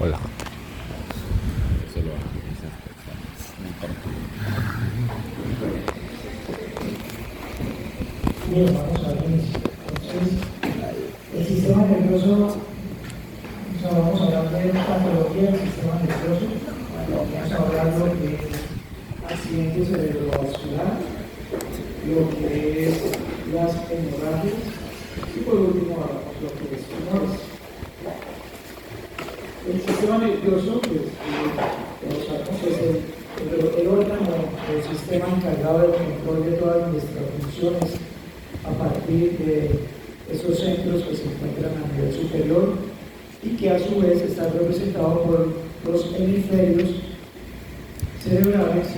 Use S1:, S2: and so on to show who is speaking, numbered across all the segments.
S1: Hola.
S2: Eso lo hacen esas personas. No importa.
S3: Bien, vamos a ver. Entonces, el sistema nervioso, vamos a hablar de patología del sistema nervioso. Vamos a hablar de lo que es accidente cerebrovascular, lo que es las hemorragias y por último hablamos lo que es tumores. El sistema nervioso, pues, como sabemos, es el órgano o el sistema encargado del control de todas nuestras funciones a partir de esos centros que se encuentran a nivel superior y que a su vez están representados por los hemisferios cerebrales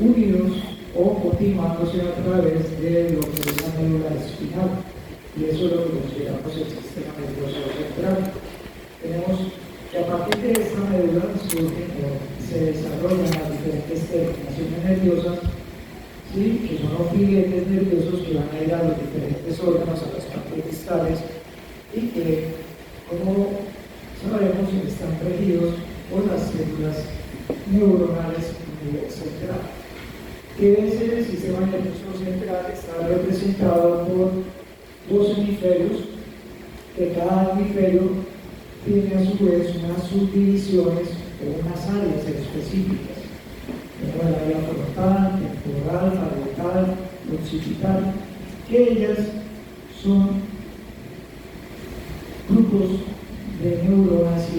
S3: unidos o continuándose a través de lo que es la médula espinal, y eso es lo que consideramos el sistema nervioso central. Tenemos que a partir de esta médula surgen o se desarrollan las diferentes terminaciones nerviosas, ¿sí? Que son los filetes nerviosos que van a ir a los diferentes órganos, a las partes distales, y que, como sabemos, están regidos por las células neuronales a nivel central. ¿Qué es el sistema nervioso central? Está representado por dos hemisferios, que cada hemisferio tiene a su vez unas subdivisiones o unas áreas específicas. Tenemos el área frontal, temporal, parietal, occipital, que ellas son grupos de neuronas y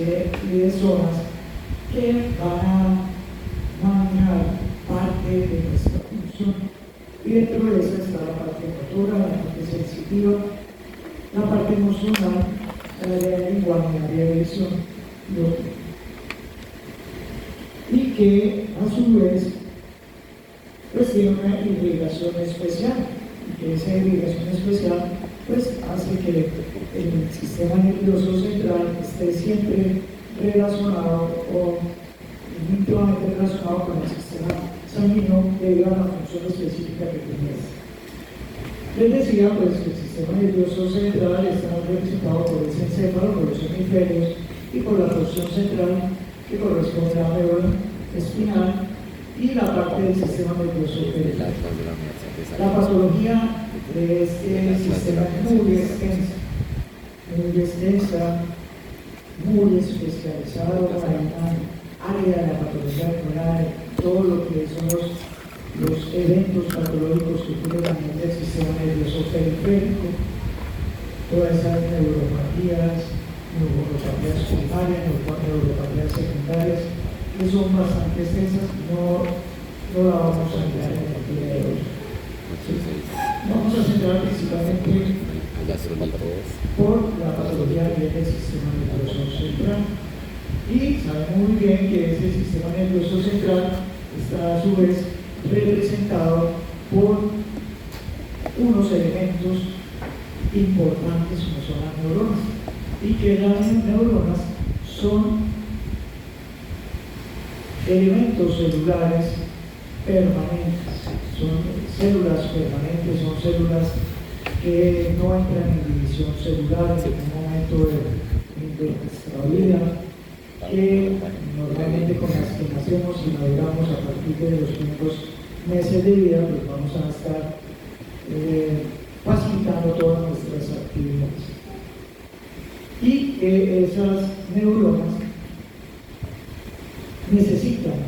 S3: de zonas que van a manejar parte de nuestra función. Y dentro de esa está la parte motora, la parte sensitiva, la parte emocional, la área de lenguaje, la área de visión y que a su vez pues tiene una irrigación especial, y que esa irrigación especial pues hace que el sistema nervioso central esté siempre relacionado o íntimamente relacionado con el sistema sanguíneo debido a la función específica que tiene. Les decía pues que el sistema nervioso central está representado por ese encéfalo, por los hemisferios y por la porción central que corresponde a la médula espinal y la parte del sistema nervioso periférico. La patología de este sistema es muy extensa, muy especializado para una área de la patología neuronal, todo lo que son los eventos patológicos que ocurren a nivel del sistema nervioso periférico, todas esas neuropatías primarias, neuropatías secundarias, que son bastante extensas, no la vamos a mirar en el día de hoy. Vamos a centrar principalmente por la patología a nivel del sistema nervioso central. Y sabemos muy bien que ese sistema nervioso central está a su vez representado por unos elementos importantes como son las neuronas, y que las neuronas son elementos celulares permanentes, son células permanentes, son células que no entran en división celular en ningún momento de nuestra vida, que normalmente con las que nacemos y maduramos a partir de los primeros meses de vida, pues vamos a estar facilitando todas nuestras actividades. Y que esas neuronas necesitan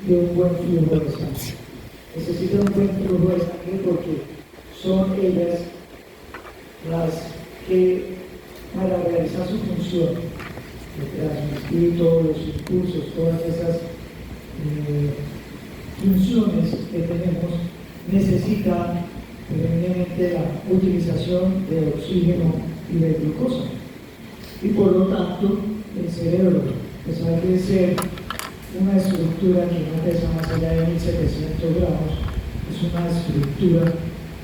S3: de un buen flujo de sangre. Necesitan un buen flujo de sangre porque son ellas las que, para realizar su función, de transmitir todos los impulsos, todas esas funciones que tenemos, necesitan previamente la utilización de oxígeno y de glucosa. Y por lo tanto, el cerebro, a pesar de ser una estructura que no pesa más allá de 1700 gramos, es una estructura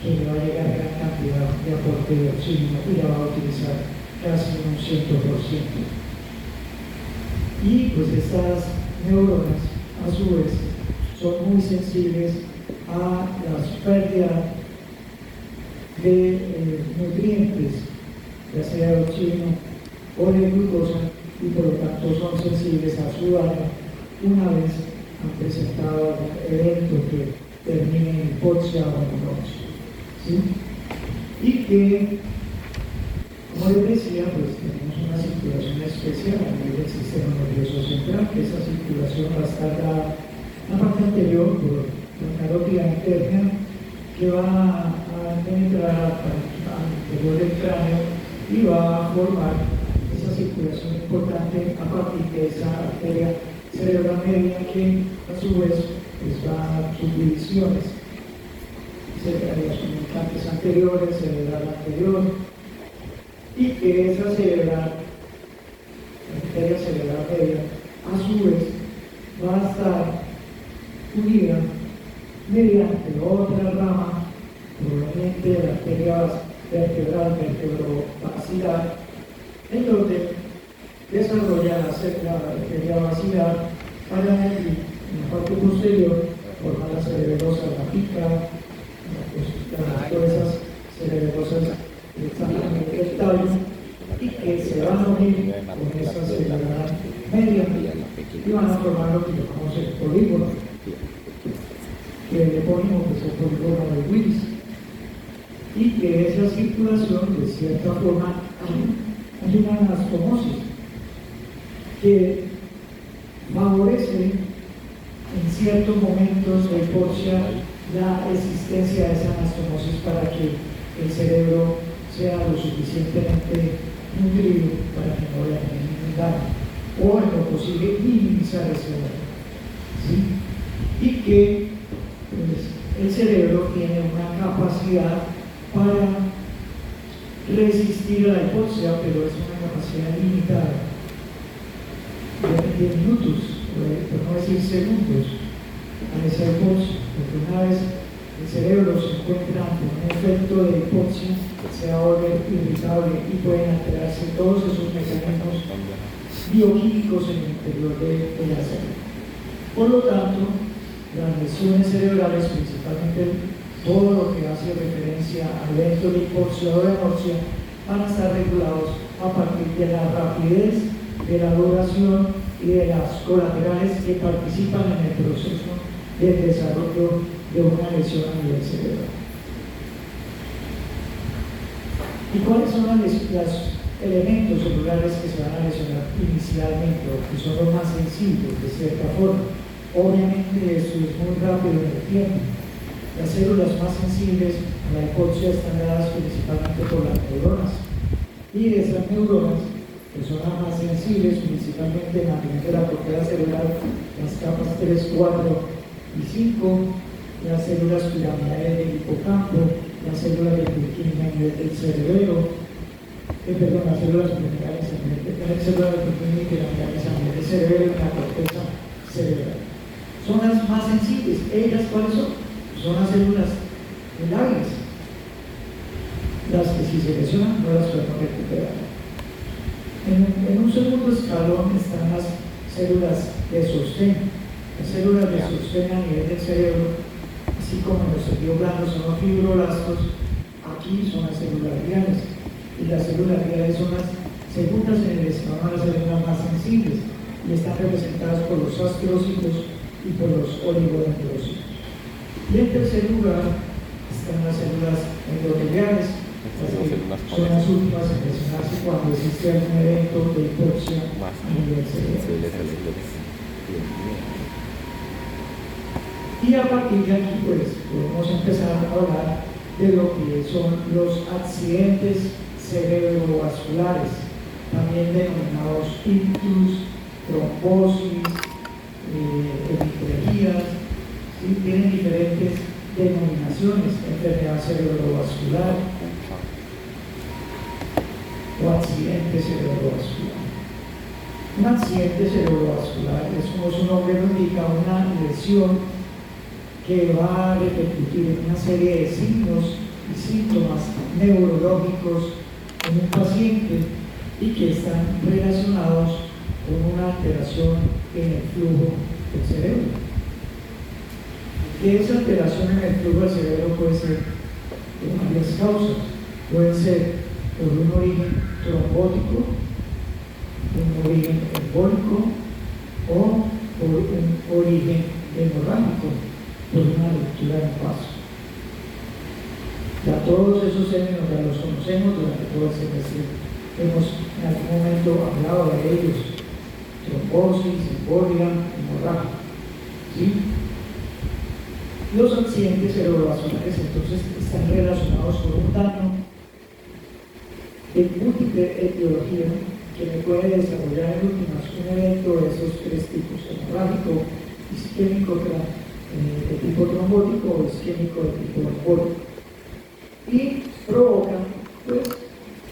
S3: que le va a llegar a gran cantidad de aporte de oxígeno y la va a utilizar casi un 100%. Y pues estas neuronas, a su vez, son muy sensibles a las pérdidas de nutrientes, ya sea de oxígeno o de glucosa, y por lo tanto son sensibles a su daño una vez han presentado algún evento que termine en hipoxia o necropsia, ¿sí? Y que, como les decía, pues tenemos una circulación especial a nivel del sistema nervioso central, que esa circulación va a estar dada en la parte anterior por la carótida interna, que va a penetrar al interior del cráneo y va a formar esa circulación importante a partir de esa arteria cerebral media que a su vez pues, va a dar subdivisiones cerebrales comunicantes anteriores, cerebral anterior, y que esa cerebral, la arteria cerebral media, a su vez va a estar unida mediante otra rama, probablemente de la arteria vertebral, vertebrovascular, en donde desarrolla la arteria basilar para en la parte posterior formar la cerebelosa, la pica, las esas cerebrosas del tallo, y que se van a unir con esa cerebral media y van a formar lo que llamamos el polígono, que le ponemos que es el polígono de Willis, y que esa circulación de cierta forma hay una anastomosis que favorece en ciertos momentos de hipoxia la existencia de esa anastomosis para que el cerebro sea lo suficientemente nutrido para que no haya ningún daño, o en lo posible minimizar ese daño, ¿sí? Y que pues, el cerebro tiene una capacidad para resistir a la hipoxia, pero es una capacidad limitada de minutos, por no decir segundos, a esa hipoxia, porque una vez el cerebro se encuentra ante un efecto de hipoxia, se vuelve irritable y pueden alterarse todos esos mecanismos bioquímicos en el interior de la célula. Por lo tanto, las lesiones cerebrales, principalmente todo lo que hace referencia a eventos de hipoxia o de anorxia, van a estar regulados a partir de la rapidez de la duración y de las colaterales que participan en el proceso del desarrollo de una lesión a nivel cerebral. ¿Y cuáles son los elementos celulares que se van a lesionar inicialmente o que son los más sensibles de cierta forma? Obviamente esto es muy rápido en el tiempo. Las células más sensibles a la hipoxia están dadas principalmente por las neuronas, y esas neuronas, que son las más sensibles principalmente en la primera corteza cerebral, las capas 3, 4 y 5, las células piramidales del hipocampo, las células de Purkinje a nivel del cerebelo, las células piramidales a nivel del cerebelo y la corteza cerebral. Son las más sensibles. ¿Ellas cuáles son? Son las células lábiles, las que si se lesionan no las podemos recuperar. En un segundo escalón están las células de sostén. Las células de sostén a nivel del cerebro, así como en los tejidos blandos son los fibroblastos, aquí son las células gliales, y las células gliales son las segundas en el escalón de las células más sensibles, y están representadas por los astrocitos y por los oligodendrocitos. Y en tercer lugar están las células endoteliales, son las últimas en lesionarse cuando existe algún evento de hipoxia a nivel cerebral. Y a partir de aquí, pues, podemos empezar a hablar de lo que son los accidentes cerebrovasculares, también denominados ictus, trombosis, hemiplejías, ¿sí? Tienen diferentes denominaciones: enfermedad cerebrovascular o accidente cerebrovascular. Un accidente cerebrovascular es, como su nombre lo indica, una lesión que va a repercutir en una serie de signos y síntomas neurológicos en un paciente y que están relacionados con una alteración en el flujo del cerebro. Que esa alteración en el flujo del cerebro puede ser de varias causas. Puede ser por un origen trombótico, un origen embólico o por un origen hemorrágico, por una ruptura en vaso. Ya todos esos términos ya los conocemos durante todo el semestre. Hemos en algún momento hablado de ellos: trombosis, embolia, hemorragia. ¿Sí? Los accidentes cerebrovasculares entonces están relacionados con un daño de múltiple etiología que me puede desarrollar en últimas un evento de esos tres tipos: hemorrágico, isquémico de tipo trombótico o isquémico de tipo embólico, y provoca pues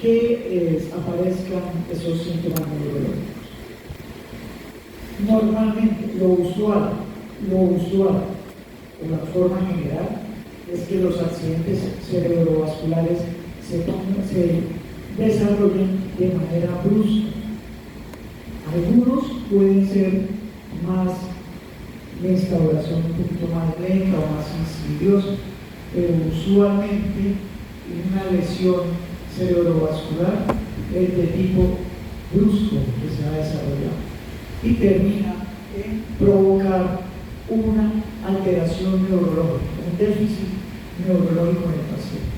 S3: que aparezcan esos síntomas neurológicos. Normalmente lo usual o la forma general es que los accidentes cerebrovasculares se desarrollen de manera brusca. Algunos pueden ser más de instauración un poquito más lenta o más insidiosa, pero usualmente una lesión cerebrovascular es de tipo brusco que se va a desarrollar y termina en provocar una alteración neurológica, un déficit neurológico en el paciente.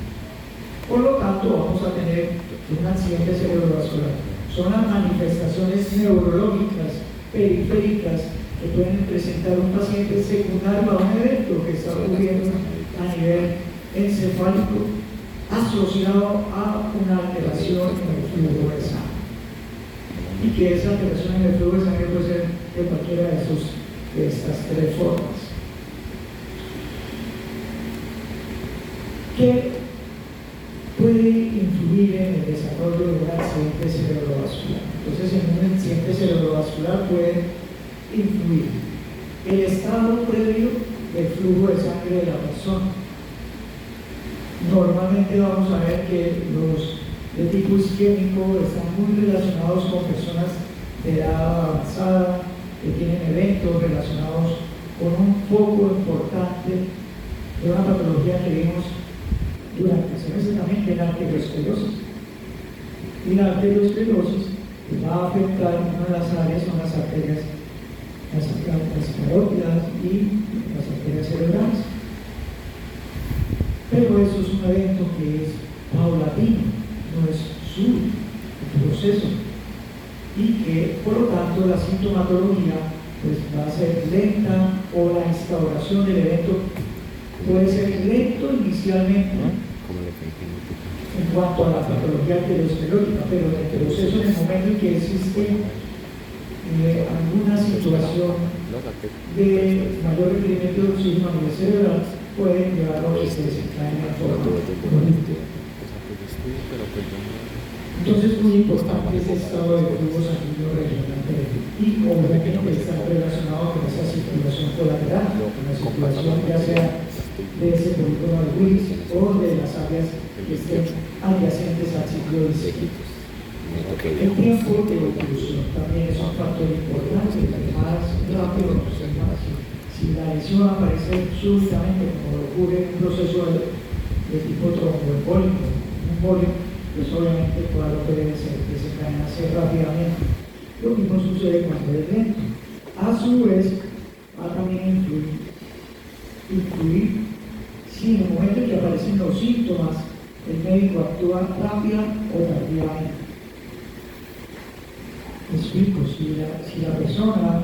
S3: Por lo tanto, vamos a tener un accidente cerebrovascular. Son las manifestaciones neurológicas periféricas que pueden presentar un paciente secundario a un evento que está ocurriendo a nivel encefálico asociado a una alteración en el flujo de sangre. Y que esa alteración en el flujo de sangre puede ser de cualquiera de estas tres formas. ¿Qué puede influir en el desarrollo de un accidente cerebrovascular? Entonces, en un accidente cerebrovascular puede influir el estado previo del flujo de sangre de la persona. Normalmente vamos a ver que los de tipo isquémico están muy relacionados con personas de edad avanzada, que tienen eventos relacionados con un foco importante de una patología que vimos durante el semestre también, que es la arteriosclerosis. Y la arteriosclerosis va a afectar una de las áreas, son las arterias, las carótidas y las arterias cerebrales. Pero eso es un evento que es paulatino, no es su proceso, y que por lo tanto la sintomatología pues, va a ser lenta, o la instauración del evento puede ser lento inicialmente en cuanto a la patología arteriosclerótica, pero en el proceso, en el momento en que existe alguna situación de mayor requerimiento de oxígeno a nivel cerebral, pueden llevarlo a que se desencadene de forma crónica. Entonces es muy importante ese estado de flujo sanguíneo regional y obviamente está relacionado con esa circulación colateral, con la circulación ya sea de ese polígono de Willis o de las áreas que estén adyacentes al ciclo disquítico. El tiempo de oclusión también es un factor importante, más rápido, si la lesión aparece súbitamente, como ocurre en un proceso de tipo tromboembólico, un embolio, pues obviamente el cuadro puede desencadenarse rápidamente. Lo mismo sucede cuando es lento. A su vez, va a también influir si en el momento en que aparecen los síntomas, el médico actúa rápida o tardíamente. Me explico, si la persona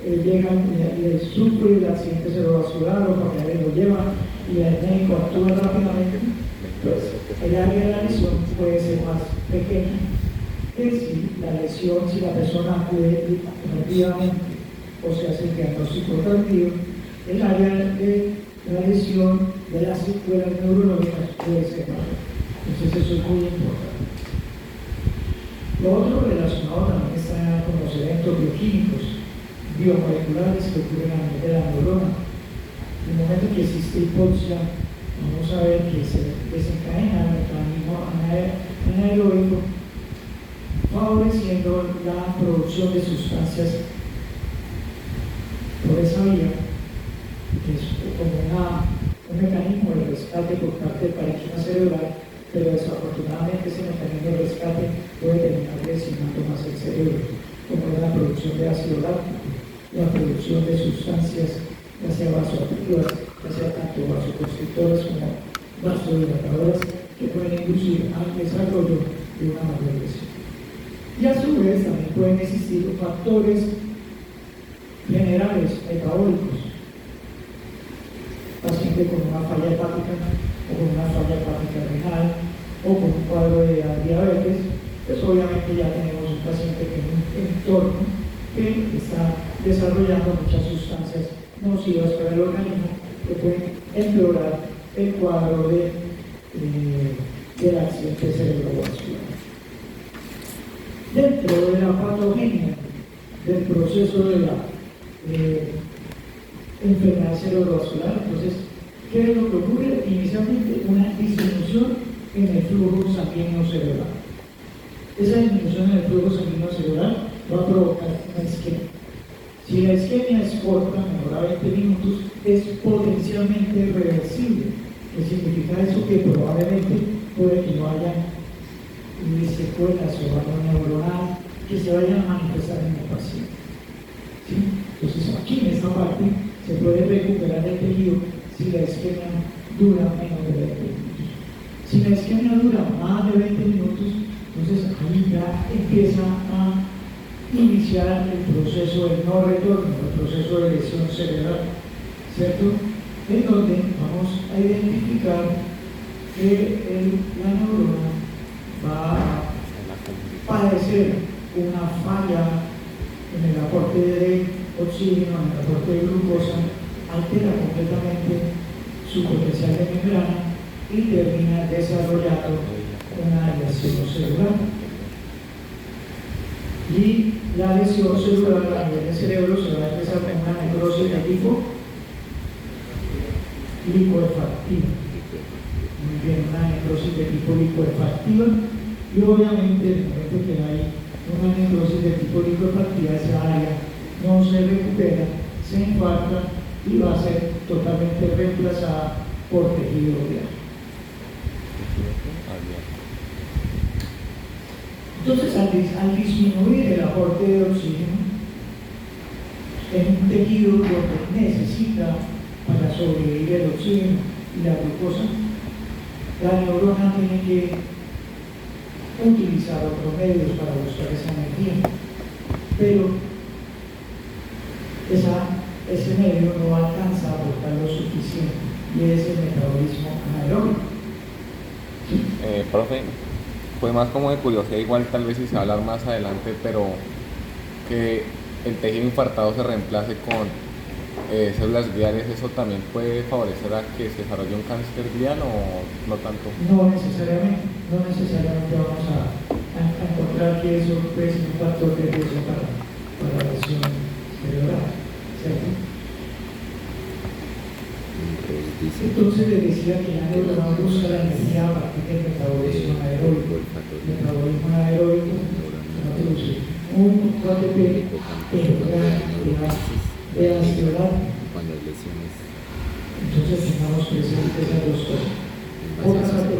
S3: llega y sufre el accidente cerebrovascular o porque lo lleva y el médico actúa rápidamente, pues el área de la lesión puede ser más pequeña que si la persona acude rápidamente o se hace el diagnóstico tardío, el área de la lesión de las secuelas neurológicas puede ser mayor. Entonces eso es muy importante. Lo otro relacionado también está con los eventos bioquímicos, biomoleculares que ocurren a nivel de la neurona. En el momento que existe hipoxia, vamos a ver que se desencadena el mecanismo anaeróbico, favoreciendo la producción de sustancias por esa vía, que es como un mecanismo de rescate por parte del parénquima cerebral, pero desafortunadamente ese mecanismo de rescate puede terminar lesionando más el cerebro, como es la producción de ácido láctico, la producción de sustancias, ya sea vasoactivas, ya sea tanto vasoconstrictoras como vasodilatadoras, que pueden inducir al desarrollo de una mayor lesión. Y a su vez también pueden existir factores generales metabólicos. Paciente con una falla hepática o con una falla hepática renal o con un cuadro de diabetes, pues obviamente ya tenemos un paciente que en un entorno que está desarrollando muchas sustancias nocivas para el organismo que pueden empeorar el cuadro del accidente cerebrovascular. Dentro de la patogenia del proceso de la enfermedad cerebrovascular, entonces, ¿qué es lo que ocurre? Inicialmente una disminución en el flujo sanguíneo cerebral. Esa disminución en el flujo sanguíneo cerebral va a provocar una isquemia. Si la isquemia es corta, menor a 20 minutos, es potencialmente reversible. ¿Qué significa eso? Que probablemente puede que no haya secuelas o daño neuronal que se vayan a manifestar en el paciente. ¿Sí? Entonces aquí en esta parte se puede recuperar el tejido si la isquemia dura menos de 20 minutos. Si la isquemia dura más de 20 minutos, entonces ahí ya empieza a iniciar el proceso de no retorno, el proceso de lesión cerebral, ¿cierto? En donde vamos a identificar que la neurona va a padecer una falla en el aporte de oxígeno, en el aporte de glucosa, altera completamente su potencial de membrana y termina desarrollando una lesión cerebral. Y la lesión cerebral a nivel del cerebro se va a empezar con una necrosis de tipo licuefactiva. Muy bien, una necrosis de tipo licuefactiva, y obviamente en el momento que hay una necrosis de tipo licuefactiva, esa área no se recupera, se infarta y va a ser totalmente reemplazada por tejido vial. Entonces, al disminuir el aporte de oxígeno en un tejido donde necesita para sobrevivir el oxígeno y la glucosa, la neurona tiene que utilizar otros medios para buscar esa energía, pero ese medio no alcanza a aportar lo suficiente, y es el metabolismo anaeróbico. ¿Sí?
S1: Profe, pues más como de curiosidad, igual tal vez si se va a hablar más adelante, pero que el tejido infartado se reemplace con células gliales, ¿eso también puede favorecer a que se desarrolle un cáncer glial o no tanto?
S3: No necesariamente vamos a encontrar que eso puede ser un factor de riesgo para la lesión cerebral, ¿cierto? Entonces le decía que la neurona busca la energía a partir del metabolismo anaeróbico. El metabolismo anaeróbico produce un ATP, pero de ácido láctico.
S2: Cuando hay lesiones,
S3: Entonces tengamos presentes esas dos cosas.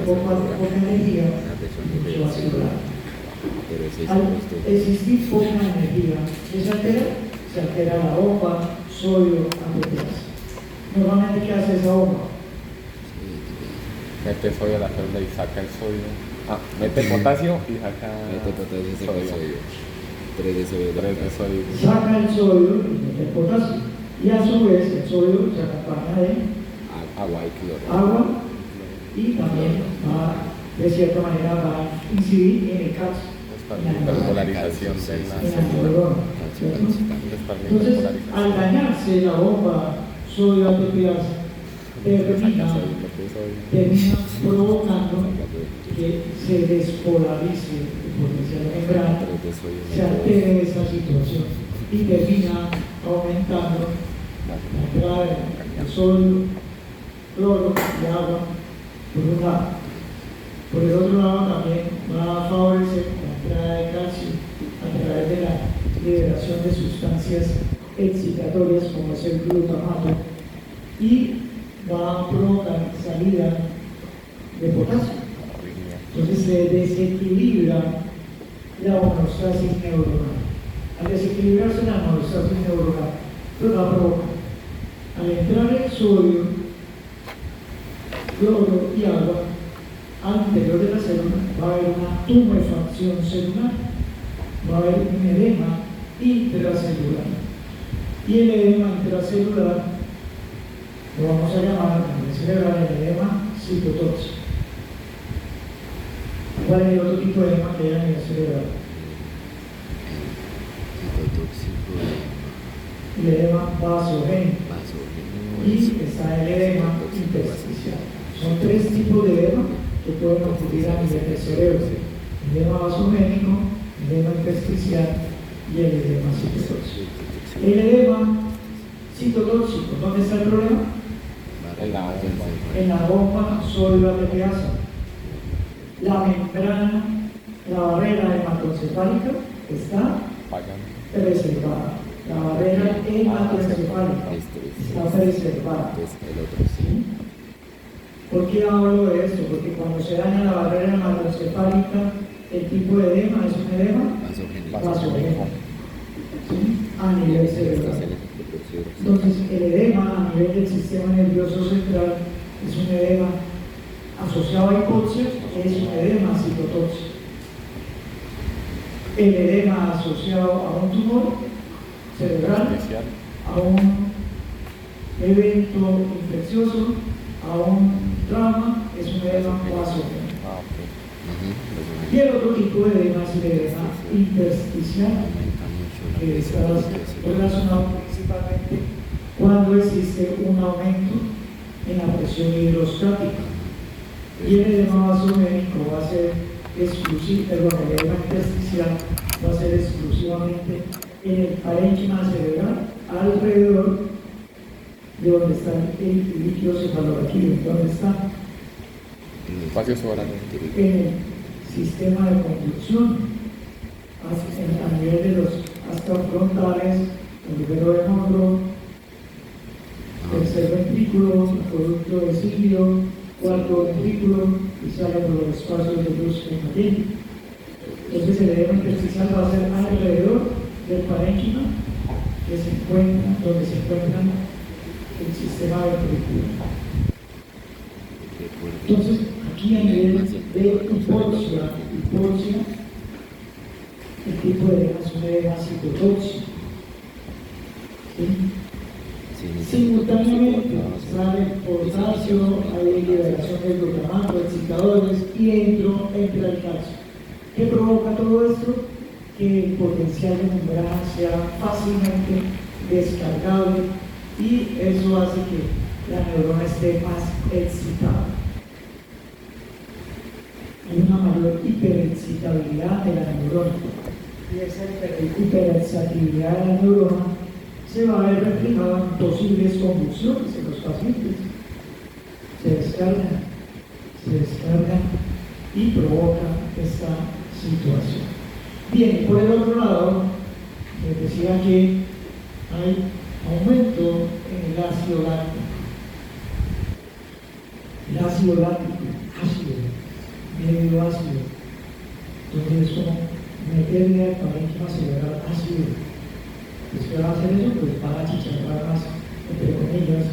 S3: Poca energía, mucho ácido láctico.
S2: pero ese
S3: Al existir poca energía, ¿qué se altera la bomba sodio ATPase. Normalmente, ¿qué hace esa bomba?
S1: Mete sodio a la célula y saca el sodio. Mete potasio y saca
S2: mete potasio, saca el sodio. 3 de sodio.
S1: 3 de sodio.
S3: Saca el sodio y mete el potasio. Y a su vez el sodio se acompaña de
S2: Agua y cloro.
S3: agua, y también de cierta manera va a incidir en el calcio.
S1: La hiperpolarización de la
S3: En la
S1: célula.
S3: neurona, ¿cierto? Entonces, al dañarse la bomba sodio ATPase, termina provocando que se despolarice el potencial de membrana, se altere esa situación y termina aumentando la entrada de sodio, cloro y agua por un lado. Por el otro lado también va a favorecer la entrada de calcio a través de la liberación de sustancias excitatorias como es el glutamato, y va a provocar salida de potasio. Entonces se desequilibra la homeostasis neuronal. Al desequilibrarse la homeostasis neuronal, pues la provoca. Al entrar el sodio, cloro y agua al interior de la célula, va a haber una tumefacción celular, va a haber un edema intracelular. Y el edema intracelular lo vamos a llamar a nivel cerebral el edema citotóxico. ¿Cuál es el otro tipo de edema que hay a nivel cerebral? El edema vasogénico. Y está el edema intersticial. Son tres tipos de edema que pueden ocurrir a nivel del cerebro: el edema vasogénico, el edema intersticial y el edema citotóxico. El edema citotóxico, ¿dónde está el problema? En la bomba sólida tepeasa. La membrana, la barrera hematoencefálica está preservada. La barrera hematoencefálica está preservada. ¿Sí? ¿Por qué hablo de esto? Porque cuando se daña la barrera hematoencefálica, el tipo de edema es un edema vasogénico, ¿sí? A nivel cerebral. Entonces, el edema a nivel del sistema nervioso central es un edema asociado a hipoxia, es un edema citotóxico. El edema asociado a un tumor cerebral, a un evento infeccioso, a un trauma, es un edema vasogénico. Y el otro tipo de edema es el edema intersticial, que está relacionado principalmente cuando existe un aumento en la presión hidrostática. Y el edema vasogénico va a ser exclusivo, el edema intersticial va a ser exclusivamente en el parénquima cerebral, alrededor de donde está el líquido cefalorraquídeo. ¿Dónde está?
S1: Espacio soberano.
S3: En el sistema de conducción, a nivel de los astrofrontales, el primero de Monroe, tercer ventrículo, acueducto de Silvio, cuarto ventrículo, y sale por los espacios de luz en aquí. Entonces el edema intersticial va a ser alrededor del parénquima, que se encuentra, donde se encuentra el sistema ventricular. Entonces, aquí a nivel de hipoxia, el tipo de edema es un edema citotóxico. ¿Sí? Simultáneamente sale potasio, hay liberación de glutamato, excitadores y entra el calcio. ¿Qué provoca todo esto? Que el potencial de membrana sea fácilmente descargable y eso hace que la neurona esté más excitada. Hay una mayor hiperexcitabilidad de la neurona y esa hiperexcitabilidad de la neurona se va a ver reflejada en posibles convulsiones en los pacientes. Se descargan y provocan esta situación. Bien, por el otro lado, les decía que hay aumento en el ácido láctico. El ácido láctico, medio ácido. Entonces es como meterle al parénquima cerebral ácido. Después de hacer eso, pues van a chicharrar más, entre comillas,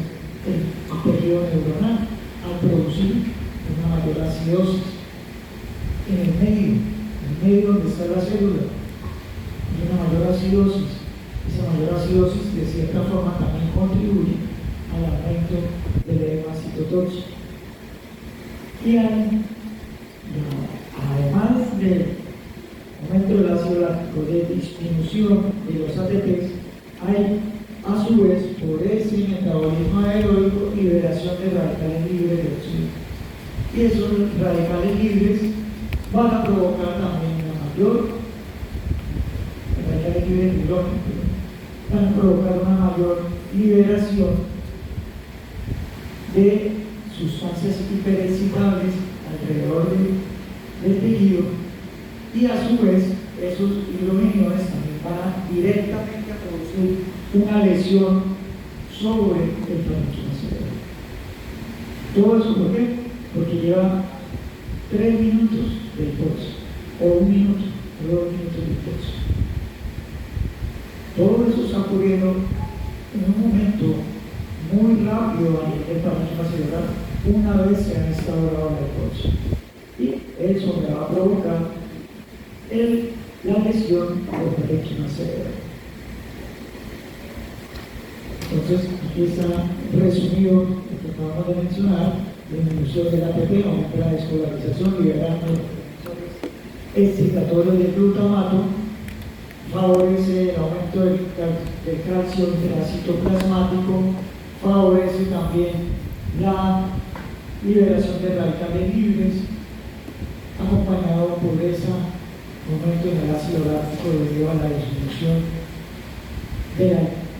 S3: el tejido neuronal al producir una mayor acidosis. En el medio donde está la célula, hay una mayor acidosis. Esa mayor acidosis de cierta forma también contribuye al aumento del edema citotóxico. Y además del aumento del ácido láctico, de disminución de los ATPs, hay a su vez, por ese metabolismo aeróbico, liberación de radicales libres de oxígeno. Y esos radicales libres van a provocar también radicales libres de hidrógeno, van a provocar una mayor liberación de sustancias hiperexcitables alrededor del tejido, y a su vez esos hidrogeniones también van directamente a producir una lesión sobre el parénquima cerebral. Todo eso, ¿por qué? Porque lleva 3 minutos del pozo, o 1 minuto, o 2 minutos del pozo. Todo eso está ocurriendo en un momento muy rápido a nivel del parénquima cerebral una vez se ha instaurado el pozo. Y eso me va a provocar la lesión del parénquima cerebral. Entonces, aquí está resumido lo que acabamos de mencionar: disminución del ATP, aumento de la descolarización, liberando excitatorios de glutamato, favorece el aumento del calcio intracitoplasmático, favorece también la liberación de radicales libres, acompañado por ese aumento en el ácido láctico debido a la disminución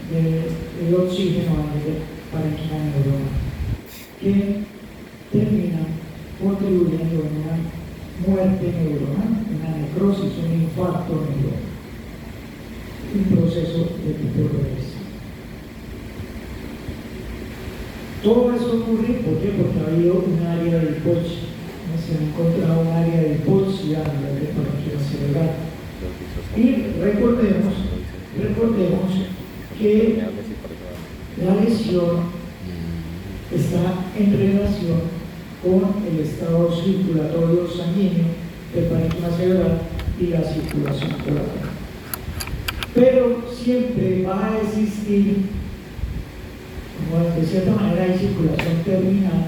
S3: del oxígeno a nivel parénquima neuronal, que termina contribuyendo en una muerte neuronal, una necrosis, un infarto neuronal, un proceso de tipo reversible. Todo esto ocurre, ¿por qué? Porque ha habido un área de hipoxia, se ha encontrado un área de hipoxia a nivel de parénquima cerebral. Y recordemos que la lesión está en relación con el estado circulatorio sanguíneo del parénquima cerebral y la circulación coronal. Pero siempre va a existir, como de cierta manera hay circulación terminal,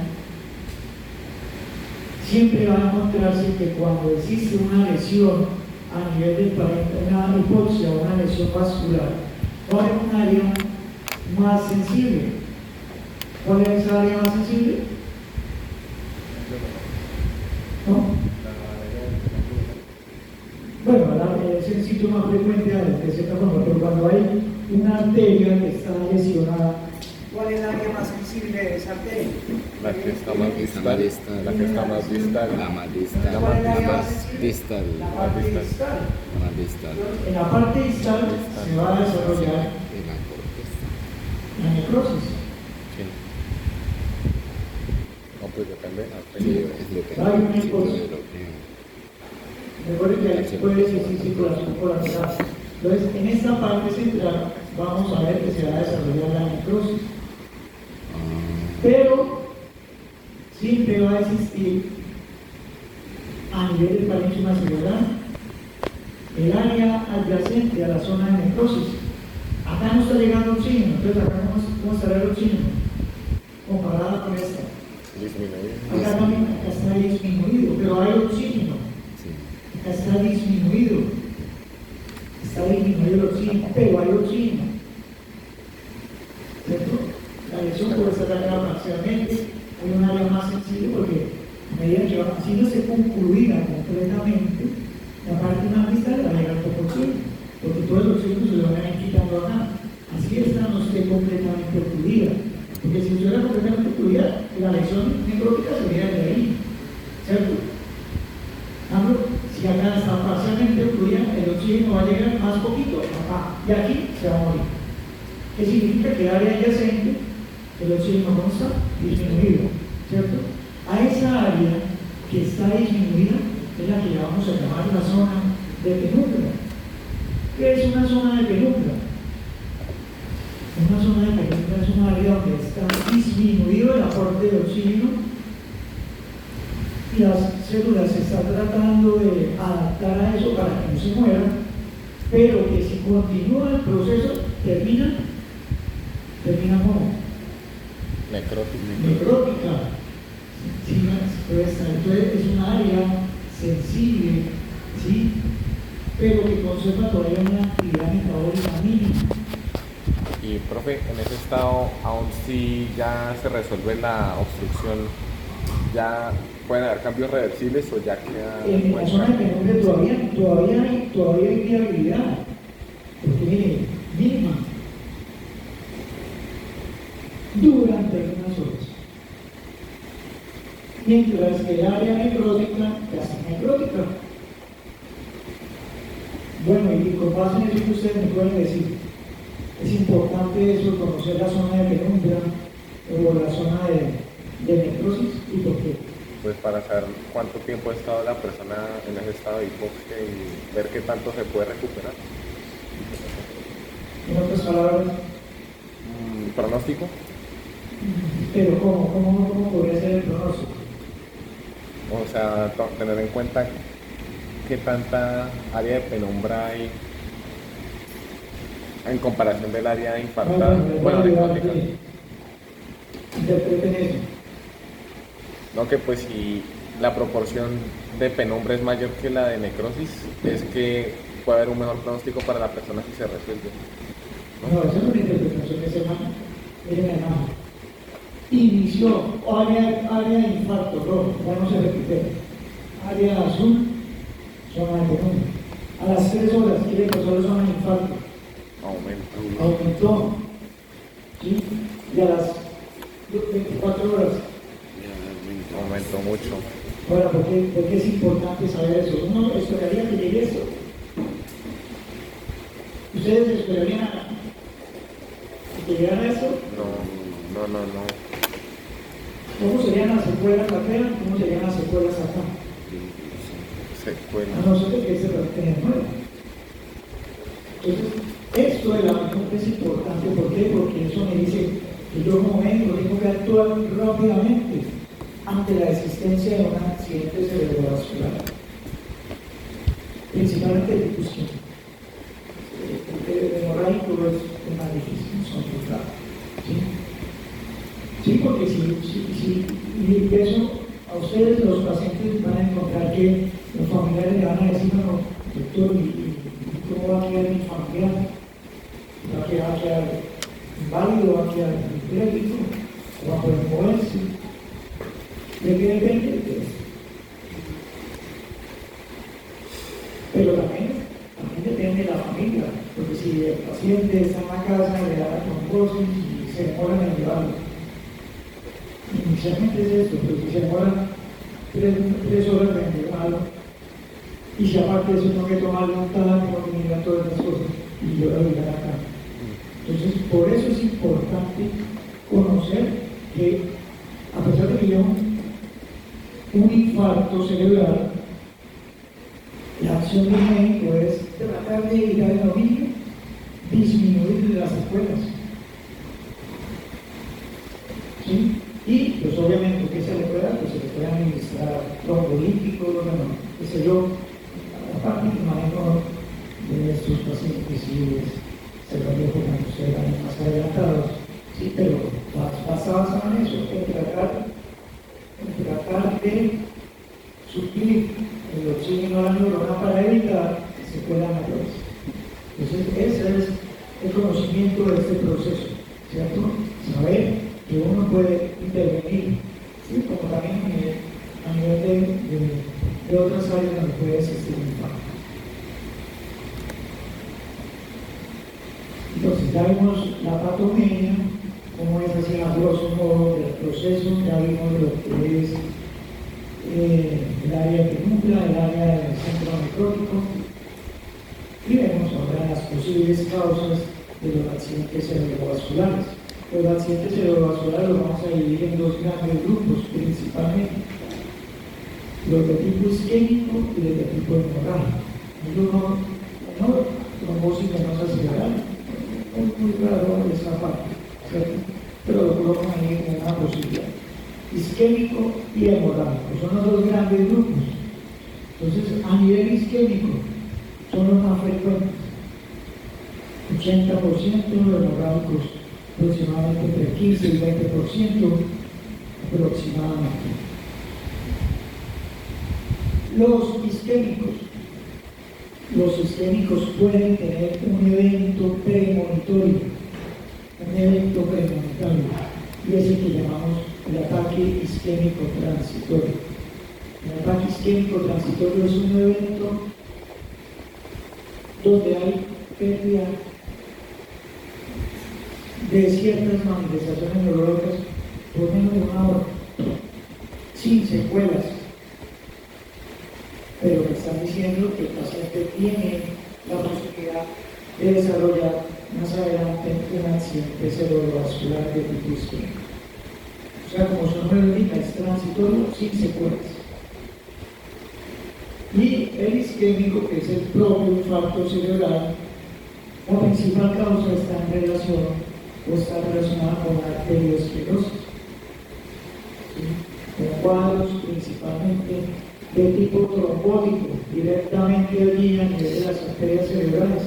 S3: siempre va a encontrarse que cuando existe una lesión a nivel del parénquima, una hipoxia o una lesión vascular, va a haber un área más sensible. ¿Cuál es esa área más sensible? ¿No? Bueno, es el síntoma frecuente de cierta forma, pero cuando hay una arteria que está lesionada, ¿cuál es la área más sensible de esa arteria?
S1: La que está más distal. La que está más distal.
S2: La más distal.
S3: La más
S2: distal.
S3: La parte distal.
S2: La más distal.
S3: En la parte distal se va a desarrollar la necrosis.
S1: Sí. No, pues depende.
S2: Sí, es lo que
S3: Hay una
S2: sí,
S3: hipoxia.
S2: lo que-
S3: Recuerden que ahí puede existir circulación polarizada. Entonces, en esta parte central vamos a ver que se va a desarrollar la necrosis. Pero siempre va a existir a nivel del parénquima cerebral el área adyacente a la zona de necrosis. Acá no está llegando oxígeno, entonces acá ¿cómo estará el oxígeno? Comparada con esta. Acá también acá está disminuido, pero hay oxígeno. Acá está disminuido. Está disminuido el oxígeno, pero hay oxígeno. ¿Cierto? La lesión puede ser dañada parcialmente, hay un área más sensible porque a medida que va haciéndose concluida completamente, la parte más distal va a llegar poco oxígeno, porque todo el oxígeno se lo van a ir quitando acá. Así esta no esté completamente ocluida, porque si estuviera completamente ocluida, la lesión necrótica sería de ahí, ¿cierto? Si acá está parcialmente ocluida, el oxígeno va a llegar más poquito acá, y aquí se va a morir. ¿Qué significa? Que el área adyacente, el oxígeno no está disminuido, ¿cierto? A esa área que está disminuida es la que vamos a llamar la zona de penumbra. ¿Qué es una zona de penumbra? Una zona de penumbra es un área donde está disminuido el aporte de oxígeno y las células se están tratando de adaptar a eso para que no se mueran, pero que si continúa el proceso termina como necrótica. Sí, entonces es un área sensible, ¿sí? Pero que conserva todavía una actividad metabólica mínima.
S1: Y profe, en ese estado, aún si ya se resuelve la obstrucción, ¿ya pueden haber cambios reversibles o ya queda?
S3: En la zona de penumbra todavía hay viabilidad, porque mire, mínima, durante unas horas. Mientras que el área necrótica ya está necrótica. Bueno, y con base en eso que ustedes me pueden decir, es importante eso, conocer la zona de penumbra o la zona de necrosis, ¿y por qué?
S1: pues para saber cuánto tiempo ha estado la persona en ese estado de hipoxia y ver qué tanto se puede recuperar.
S3: En otras palabras,
S1: ¿Pronóstico?
S3: pero ¿cómo podría ser el pronóstico?
S1: O sea, tener en cuenta qué tanta área de penumbra hay en comparación del área infartada, bueno, necrótica.
S3: Interpreten eso.
S1: No, que pues si la proporción de penumbra es mayor que la de necrosis, es que puede haber un mejor pronóstico para la persona si se resuelve.
S3: No, esa es una interpretación que se llama, miren la imagen. Inició área de infarto rojo, ya no se repite. Área azul, zona de penumbra. A las 3 horas quiere que solo zona de infarto. Aumentó. ¿Sí? Y a las 24 horas.
S1: Aumentó mucho.
S3: Bueno, ¿por qué es importante saber eso? Uno esperaría que llegue eso. ¿Ustedes esperarían a que llegara eso?
S1: No.
S3: ¿Cómo serían las secuelas acá? ¿Cómo serían las secuelas acá?
S1: Secuelas.
S3: A nosotros que se tener nuevo. Entonces, esto de la mente es importante. ¿Por qué? Porque eso me dice que yo como médico tengo que actuar rápidamente ante la existencia de un accidente cerebrovascular. Principalmente de discusión. El hemorrágico es más difícil, son muy raros. Sí, porque y eso a ustedes los pacientes van a encontrar que los familiares le van a decir, no, doctor, ¿y cómo va a quedar mi familiar? ¿Va a quedar inválido? ¿Va a quedar hiplético? ¿Va a poder moverse? ¿De qué depende? Pero también depende de la familia, porque si el paciente está en la casa y le da la trombosis y se demoran en llevarlo. Inicialmente es esto, pero si se demoran 3 horas en llevarlo, y si aparte de eso tengo que tomarle un tal, tengo que mirar todas las cosas, y yo lo voy a llegar acá. Entonces, por eso es importante conocer que, a pesar de que yo un infarto cerebral, la acción del médico es tratar de evitar el dominio, disminuir las secuelas. ¿Sí? Y, pues obviamente, ¿qué se le puede dar? Pues se le puede administrar trombolíticos, bueno, qué sé yo, aparte que manejo de estos pacientes y se lo dejo cuando sean más adelantados, sí, pero basado en eso, en tratar de suplir el oxígeno a la neurona para evitar que se puedan mayores. Entonces, ese es el conocimiento de este proceso, ¿cierto? Saber que uno puede intervenir, ¿sí? Como también a nivel de otras áreas donde puede existir un impacto. Entonces, ya vimos la patogenia, cómo es así a grosso modo del proceso, ya vimos lo que es el área de penumbra, el área del centro necrótico, y vemos ahora las posibles causas de los accidentes cerebrovasculares. Los accidentes cerebrovasculares los vamos a dividir en 2 grandes grupos, principalmente los de tipo isquémico y los de tipo hemorrágico. Hay uno menor, trombosis venosa cerebral, es muy raro esa parte, ¿cierto? Pero lo colocan ahí en una posibilidad. Isquémico y hemorrágico son los 2 grandes grupos. Entonces, a nivel isquémico, son los más frecuentes. 80% de hemorrágicos, aproximadamente entre 15 y 20% aproximadamente. Los isquémicos pueden tener un evento premonitorio, y es el que llamamos el ataque isquémico transitorio. El ataque isquémico transitorio es un evento donde hay pérdida de ciertas manifestaciones neurológicas por menos de 1 hora, sin secuelas. Pero me están diciendo que el paciente tiene la posibilidad de desarrollar más adelante un accidente cerebrovascular de tipo isquémico. O sea, como su nombre lo indica, es transitorio sin secuelas. Y el isquémico, que es el propio infarto cerebral, la principal causa está en relación o está relacionada con la arteriosclerosis, ¿sí? Con cuadros principalmente de tipo trombótico, directamente allí a nivel de las arterias cerebrales,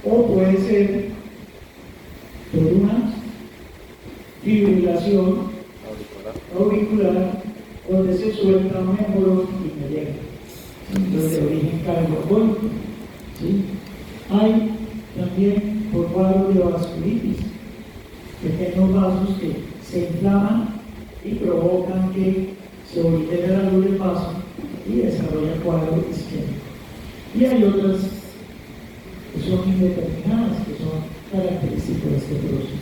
S3: o puede ser por una fibrilación auricular donde se suelta un émbolo y me llega, entonces de origen cardiogónico, ¿sí? Hay también por cuadros de vasculitis, pequeños vasos que se inflaman y provocan que se oblitera la luz del vaso y desarrolla cuadro isquémico. Y hay otras que son indeterminadas, que son características de este proceso.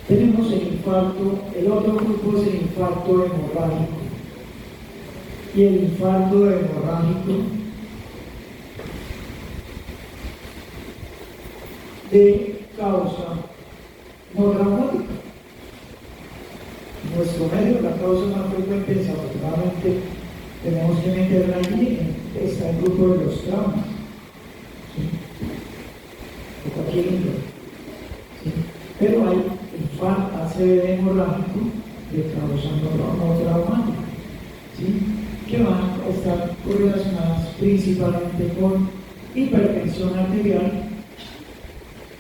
S3: Tenemos el infarto, el otro grupo es el infarto hemorrágico. Y el infarto hemorrágico de causa no traumática. En nuestro medio, la causa más frecuente, desafortunadamente, tenemos que meterla allí, está el grupo de los traumas, ¿sí? De cualquier índole, ¿sí? Pero hay infarto ACV hemorrágico de causa no traumática, ¿sí? Que van a estar correlacionadas principalmente con hipertensión arterial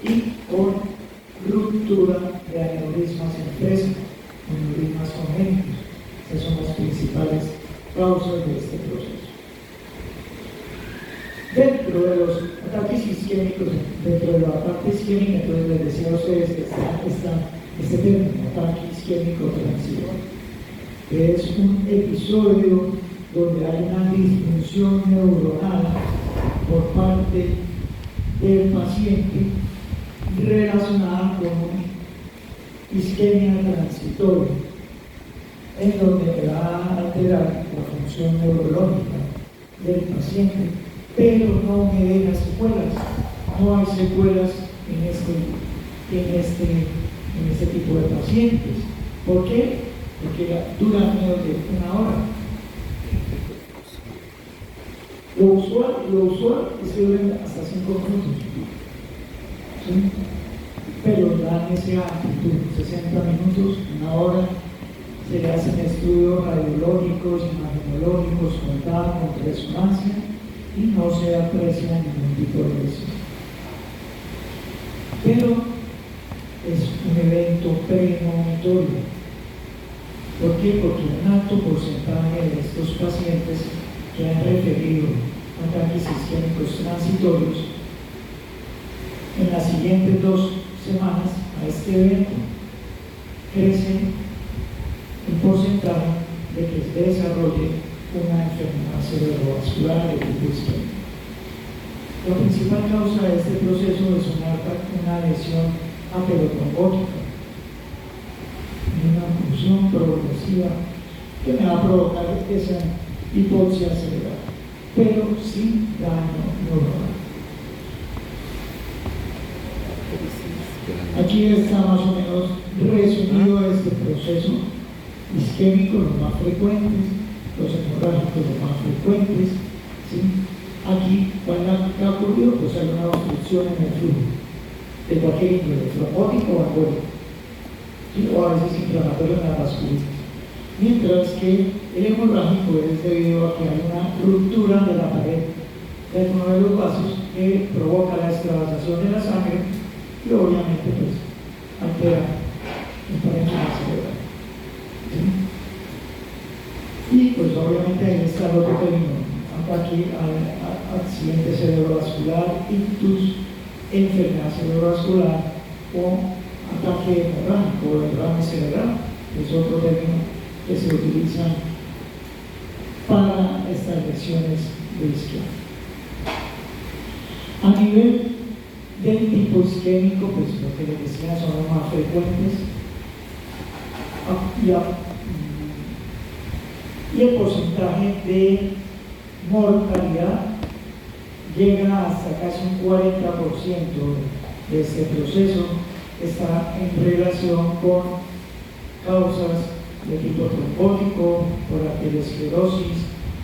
S3: y con ruptura de aneurismas en fesa, aneurismas congénitos. Esas son las principales causas de este proceso. Dentro de los ataques isquémicos, dentro de la parte isquémica, entonces les decía a ustedes que está este término, ataque isquémico transitorio, que es un episodio donde hay una disfunción neuronal por parte del paciente relacionada con isquemia transitoria, en donde va a alterar la función neurológica del paciente, pero no me deja secuelas. No hay secuelas en este tipo de pacientes. ¿Por qué? Porque duran menos de una hora. Lo usual es que duren hasta 5 minutos, ¿sí? Pero dan esa amplitud, 60 minutos, una hora. Se le hacen estudios radiológicos, imagenológicos, con TAC, con resonancia, y no se aprecia ningún tipo de lesión. Pero es un evento premonitorio. ¿Por qué? Porque un alto porcentaje de estos pacientes que han referido ataques isquémicos transitorios, en las siguientes 2 semanas a este evento, crece un porcentaje de que se desarrolle una enfermedad cerebrovascular de tipo isquémico. La principal causa de este proceso es una lesión aperotrombótica, una función progresiva que me va a provocar esa hipoxia cerebral, pero sin daño neuronal. Aquí está más o menos resumido este proceso isquémico, los más frecuentes, los hemorrágicos, los más frecuentes, ¿sí? Aquí, ¿qué ha ocurrido? Pues hay una obstrucción en el flujo de cualquier índole, trombótico o embólico, ¿sí? O a veces inflamatorio en la vasculitis. Mientras que el hemorrágico es debido a que hay una ruptura de la pared de uno de los vasos que provoca la extravasación de la sangre y obviamente pues altera el parénquima cerebral. ¿Sí? Y pues obviamente ahí está el otro término, ataque al accidente cerebrovascular, ictus, enfermedad cerebrovascular o ataque hemorrágico o derrame cerebral, es otro término que se utiliza para estas lesiones de isquemia. A nivel del tipo isquémico, pues lo que les decía son los más frecuentes y el porcentaje de mortalidad llega hasta casi un 40% de este proceso, está en relación con causas de tipo trombótico, por arteriosclerosis,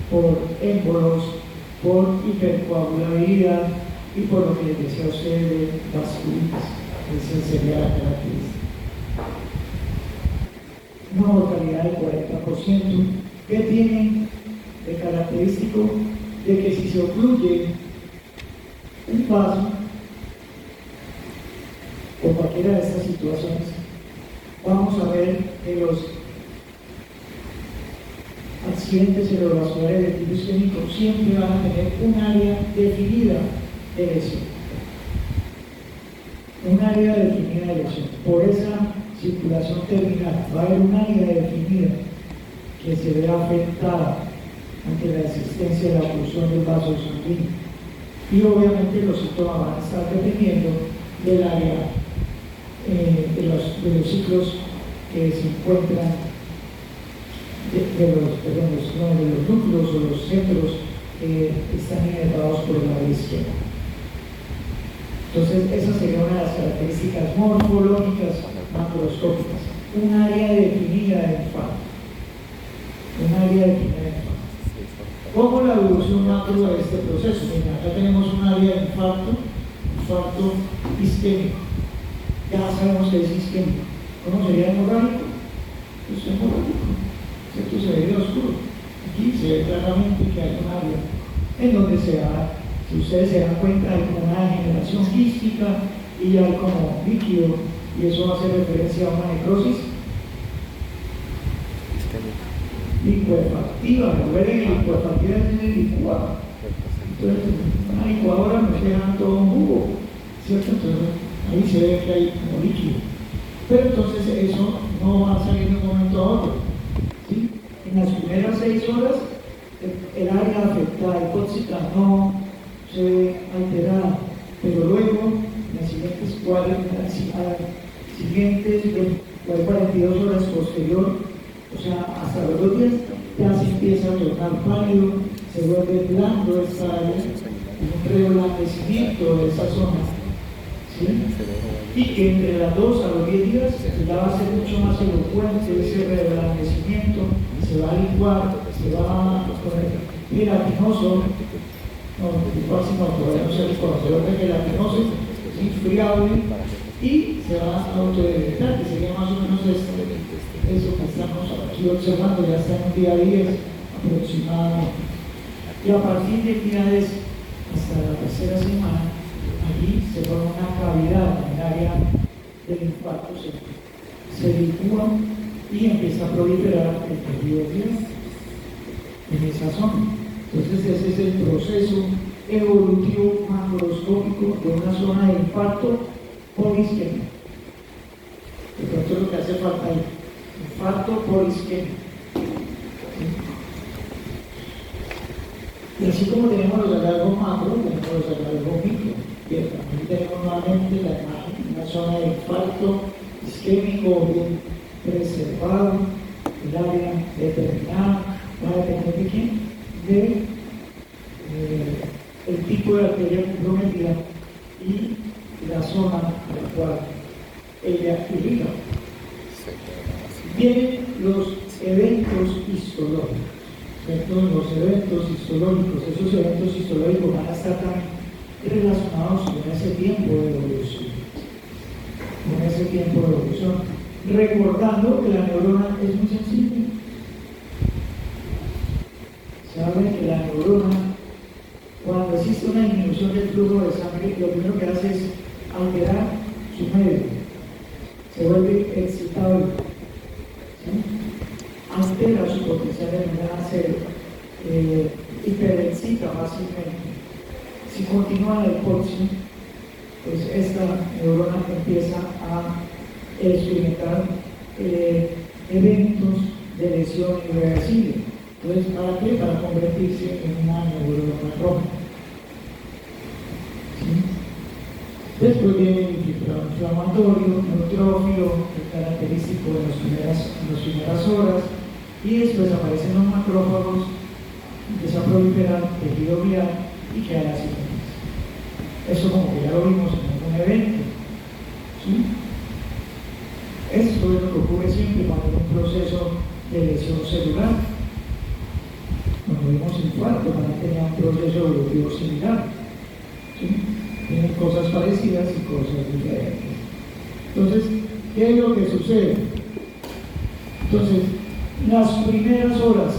S3: por émbolos, por hipercoagulabilidad y por lo que les decía a ustedes de vasculitis. Esa sería la característica. Una mortalidad del 40%, que tiene de característico de que si se ocluye un vaso o cualquiera de estas situaciones, vamos a ver que los accidentes cerebrovasculares de tipo isquémico siempre van a tener un área definida de lesión. Un área definida de lesión. Por esa circulación terminal va a haber un área definida que se ve afectada ante la existencia de la oclusión del vaso sanguíneo. Y obviamente los síntomas van a estar dependiendo del área de los ciclos que se encuentran de los núcleos o los centros que están inervados por el lado izquierdo. Entonces, esa sería una de las características morfológicas macroscópicas. Un área definida de infarto. Un área definida de infarto. ¿Cómo la evolución macro de este proceso? Mira, acá tenemos un área de infarto isquémico. Ya sabemos que es isquémico. ¿Cómo sería hemorrágico? Pues hemorrágico. Esto se ve de oscuro. Aquí se ve claramente que hay un área en donde se va, si ustedes se dan cuenta, hay como una degeneración quística y hay como líquido, y eso hace referencia a una necrosis licuefactiva. Recuerden que licuefactiva es el licuado. Entonces, una licuadora nos deja todo un jugo, ¿cierto? Entonces, ahí se ve que hay como líquido. Pero entonces eso no va a salir de un momento a otro. ¿Sí? En las primeras 6 horas, el área afectada hipóxica no se ve alterada, pero luego, en las siguientes 42 horas posterior, o sea, hasta los 2 días, ya se empieza a tornar pálido, se vuelve blando esta área, un reblandecimiento de esa zona. ¿Sí? Y que entre las 2 a los 10 días ya va a ser mucho más elocuente ese reblandecimiento, se va a licuar, se va a poner gelatinoso, todavía no se conocedor de gelatinoso, es infriable y se va a autodegradar, que sería más o menos eso que estamos aquí observando, ya está en un día 10 aproximadamente. Y a partir del día 10 hasta la tercera semana, allí se forma una cavidad en el área del infarto, se licúa y empieza a proliferar el tejido blando en esa zona. Entonces ese es el proceso evolutivo macroscópico de una zona de infarto polisquémico. De pronto es lo que hace falta ahí, infarto polisquémico. Y así como tenemos los hallazgos macro, tenemos los hallazgos micro. Bien, también tenemos nuevamente la imagen, una zona de infarto isquémico bien preservado, el área determinada, va a depender de quién, de el tipo de arteria comprometida y la zona a la cual ella irriga. Vienen los eventos histológicos. Los eventos histológicos, esos eventos histológicos van a estar también relacionados con ese tiempo de evolución. Recordando que la neurona es muy sensible. Saben que la neurona, cuando existe una disminución del flujo de sangre, lo primero que hace es alterar su medio, se vuelve excitable, ¿sí? Altera su potencial de membrana cerebral, hiperexcita fácilmente. Si continúa la hipoxia, pues esta neurona empieza a experimentar eventos de lesión irreversible. Entonces, ¿para qué? Para convertirse en una neurona roja. ¿Sí? Después viene el inflamatorio, neutrófilo, característico en las primeras horas, y después aparecen los macrófagos, empieza a proliferar tejido glial y queda la cicatriz. Eso como que ya lo vimos en algún evento. ¿Sí? Esto es lo que ocurre siempre cuando hay un proceso de lesión celular. Cuando vimos infarto, también tenía un proceso evolutivo similar. ¿Sí? Tienen cosas parecidas y cosas diferentes. Entonces, ¿qué es lo que sucede? Entonces, las primeras horas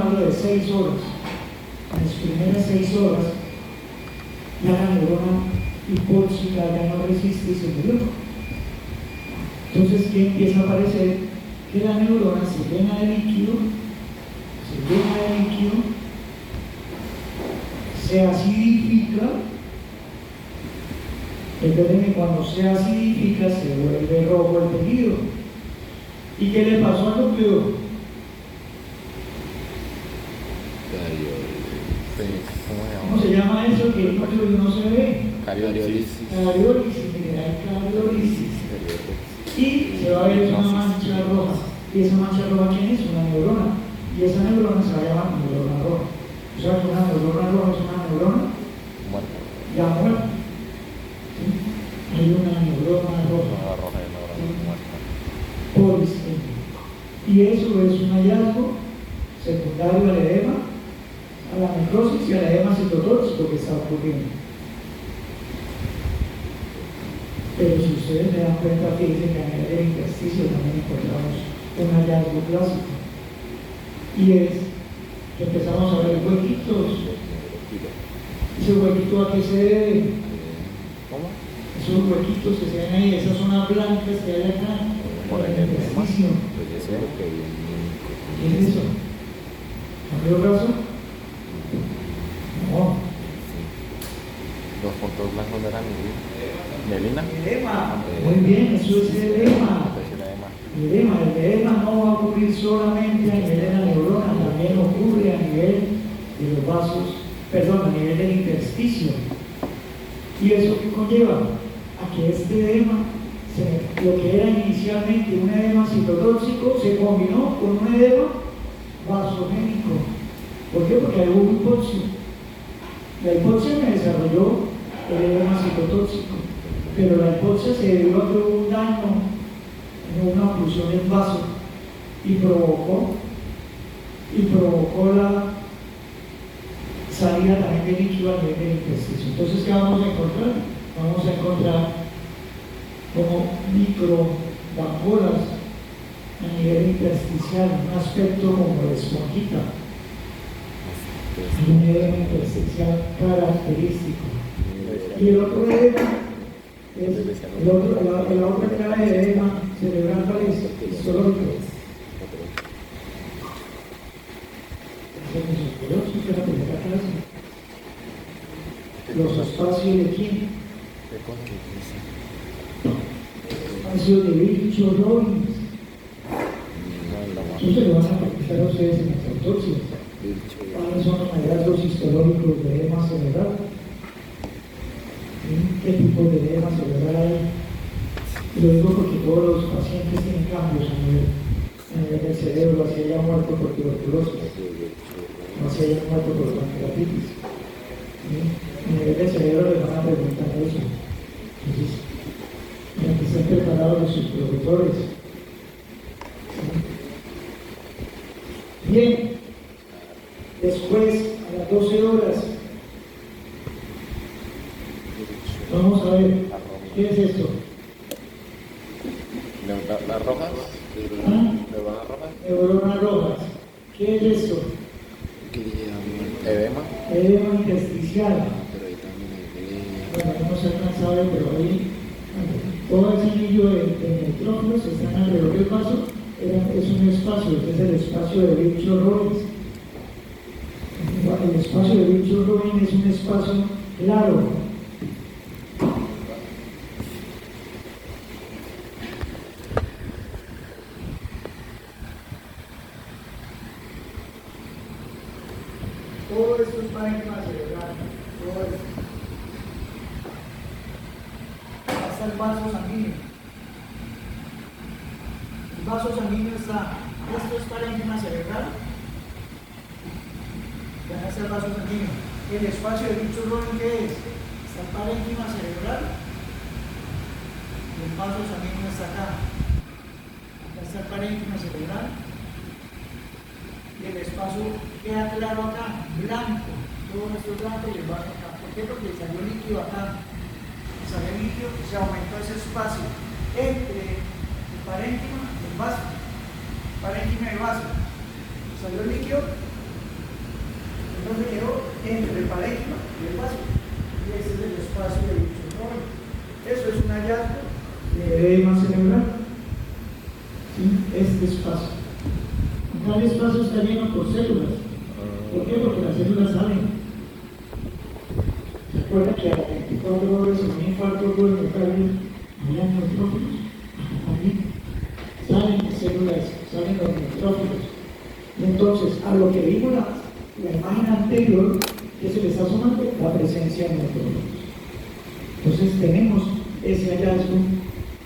S3: hablo de 6 horas, en las primeras 6 horas, ya la neurona hipóxica ya no resiste y se murió. Entonces, ¿qué empieza a aparecer? Que la neurona se llena de líquido, se acidifica. Recuerden que cuando se acidifica se vuelve rojo el tejido. ¿Y qué le pasó al núcleo? ¿Cómo se llama eso? Que el núcleo no se ve.
S1: Cariolisis.
S3: Cariolisis, mira, hay cariolisis. Y se va a ver una mancha roja. ¿Y esa mancha roja quién es? Una neurona. Y esa neurona se va a llamar neurona roja. O sea que una neurona roja es una neurona
S1: Muerta.
S3: ya muerta. ¿Sí? Hay una neurona roja.
S1: Una roja y una neurona muerta.
S3: Polisquémica. Y eso es un hallazgo secundario al edema, a la necrosis y al edema citotóxico que está ocurriendo. Pero si ustedes se dan cuenta, fíjense que a nivel del intersticio también encontramos un hallazgo clásico. Y es que empezamos a ver huequitos. ¿Ese huequito a qué se debe?
S1: ¿Cómo?
S3: Esos huequitos que se ven ahí, esas zonas blancas que hay acá,
S1: Por
S3: en el
S1: ejemplo,
S3: intersticio.
S2: Pues eso es lo que
S3: ¿Qué es eso? ¿Cambió el brazo? No.
S1: Los puntos blancos no eran melina.
S3: Edema. Muy bien, eso es edema.
S1: Pues era edema.
S3: El edema no va a ocurrir solamente a nivel de la neurona, también ocurre a nivel de los vasos, perdón, a nivel del intersticio. ¿Y eso qué conlleva? A que este edema, lo que era inicialmente un edema citotóxico, se combinó con un edema vasogénico. ¿Por qué? Porque hubo hipoxia. La hipoxia me desarrolló el edema citotóxico, pero la hipoxia se debió a que hubo un daño, una oclusión del vaso, y provocó la salida también de líquido a nivel del intersticio. Entonces, ¿qué vamos a encontrar? Vamos a encontrar como microvamporas a nivel intersticial, un aspecto como de esponjita, y un edema intersticial característico. Y el otro edema es la otra cara de edema cerebral, ¿cuál es? Histológico. Esa es la primera clase. Los espacios de quién? Espacios de Bicho Robbins. Eso se lo van a practicar a ustedes en las autopsias. ¿Cuáles son los hallazgos histológicos de edema cerebral? ¿Qué tipo de edema cerebral hay? Lo digo porque todos los pacientes tienen cambios a nivel del cerebro, así haya muerto por tuberculosis, o así haya muerto por pancreatitis. A nivel del cerebro les van a preguntar eso. Entonces, para que estén preparados los supervisores. Bien, después, a las 12 horas, vamos a ver, ¿qué es esto?
S1: ¿Las rojas?
S3: ¿Ah?
S1: ¿Neuronas rojas?
S3: Neuronas rojas. ¿Qué es esto?
S1: Edema.
S3: Edema intersticial.
S2: Pero ahí también hay
S3: Bueno, no se alcanza a ver, pero ahí todo ese anillo de neutrófilos que están alrededor del vaso es un espacio, que es el espacio de Bicho Robbins. El espacio de Bicho Robbins es un espacio claro. Todo esto es parénquima cerebral, todo esto. Hasta el vaso sanguíneo. El vaso sanguíneo está, esto es parénquima cerebral. Ya está el vaso sanguíneo. El espacio de Bicho Robbins, ¿qué es? Está el parénquima cerebral. El vaso sanguíneo está acá. Acá está el parénquima cerebral. Y el espacio queda claro acá, blanco. Todo esto es blanco y el vaso acá. ¿Por qué? Porque salió líquido acá. Salió líquido, se aumentó ese espacio entre el parénquima y el vaso. Parénquima y vaso. Salió líquido, entonces quedó entre el parénquima y el vaso. Y ese es el espacio de dicho rol. Eso es un hallazgo de edema cerebral. ¿Sí? Este espacio. Cada espacio está lleno por células. ¿Por qué? Porque las células salen. Recuerda que a 24 horas en un infarto agudo de miocardio había neutrófilos. También salen células, salen los neutrófilos. Entonces, a lo que vimos la imagen anterior, que se le está sumando la presencia de neutrófilos. Entonces, tenemos ese hallazgo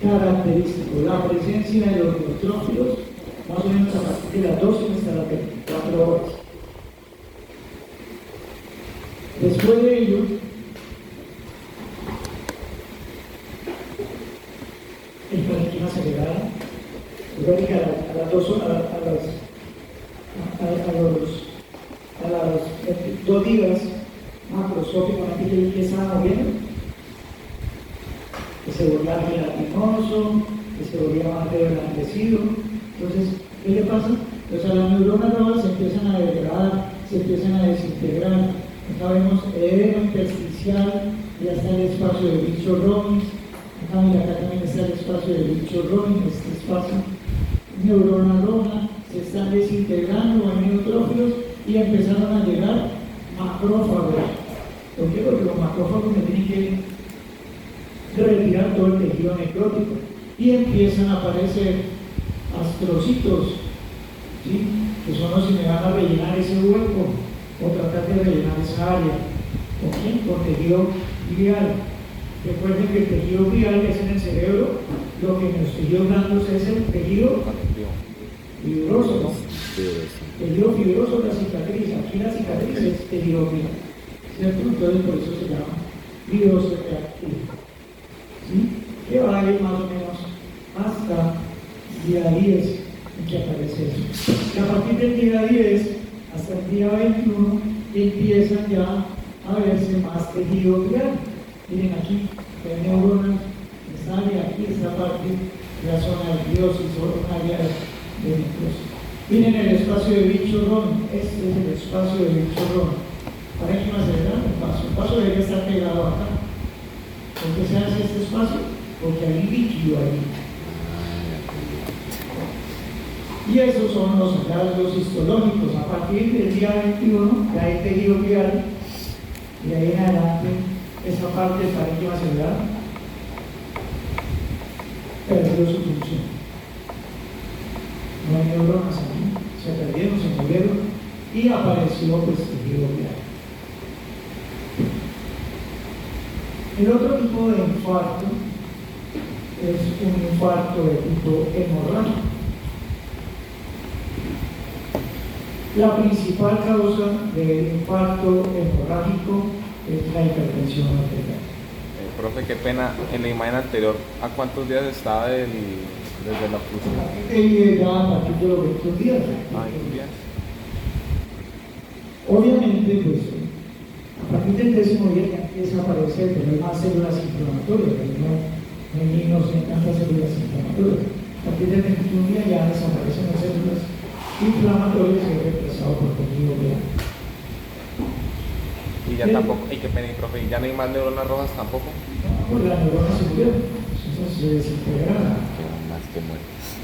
S3: característico, la presencia de los neutrófilos, más o menos a partir de las 12 hasta las 24 horas. Después de ello, el parénquima cerebral, recuerden que a las 2 horas, a las 2 días macroscópicamente que empieza a mover, que se volvía gelatinoso, que se volvía más reblandecido. Entonces, ¿qué le pasa? Pues a las neuronas rojas se empiezan a degradar, se empiezan a desintegrar. Acá vemos edema intersticial, ya está el espacio de bicho Robbins. Acá, mira, acá también está el espacio de bicho Robbins, este espacio. Neurona roja, se están desintegrando en neutrófilos y empezaron a llegar macrófagos. ¿Por qué? Porque los macrófagos me tienen que retirar todo el tejido necrótico y empiezan a aparecer astrocitos, ¿sí? Que son los que me van a rellenar ese hueco o tratar de rellenar esa área. ¿Con quién? Con tejido glial. Recuerden que el tejido glial es en el cerebro, lo que en los tejidos blandos es el tejido fibroso, ¿no? Tejido fibroso es la cicatriz, aquí la cicatriz es tejido glial, ¿cierto? Entonces por eso se llama fibroso reactivo, ¿sí? Que va a ir más o menos hasta día 10 en que aparece eso. Y a partir del día 10 hasta el día 21 empiezan ya a verse más tejido glial. Miren aquí, hay neuronas, esta área, aquí esta parte de la zona de gliosis o un área de necrosis. Miren el espacio de bicho Ron, este es el espacio de bicho Ron. Parénquima cerebral, el paso debería estar pegado acá. ¿Por qué se hace este espacio? Porque hay líquido ahí. Y esos son los hallazgos histológicos. A partir del día 21, ya hay tejido glial, y ahí en adelante, esa parte del parénquima cerebral perdió su función. No hay neuronas aquí, se perdieron, se murieron y apareció pues tejido glial. El otro tipo de infarto es un infarto de tipo hemorrágico. La principal causa del infarto hemorrágico es la hipertensión arterial.
S1: Profe, qué pena, en la imagen anterior, ¿a cuántos días estaba desde la oclusión?
S3: Ya a partir de los 21 días.
S1: 21 días.
S3: Obviamente, pues, a partir del 10º día ya empieza a aparecer, pero hay más células inflamatorias, no hay niños en tantas células inflamatorias. A partir del 21 día ya desaparecen las células inflamatorias y es reemplazado por tejido glial.
S1: Y ya tampoco, y qué pena, profe, ¿ya no hay más neuronas rojas tampoco?
S3: Por las neuronas se murieron, esas se desintegraron.
S2: Más que muertes,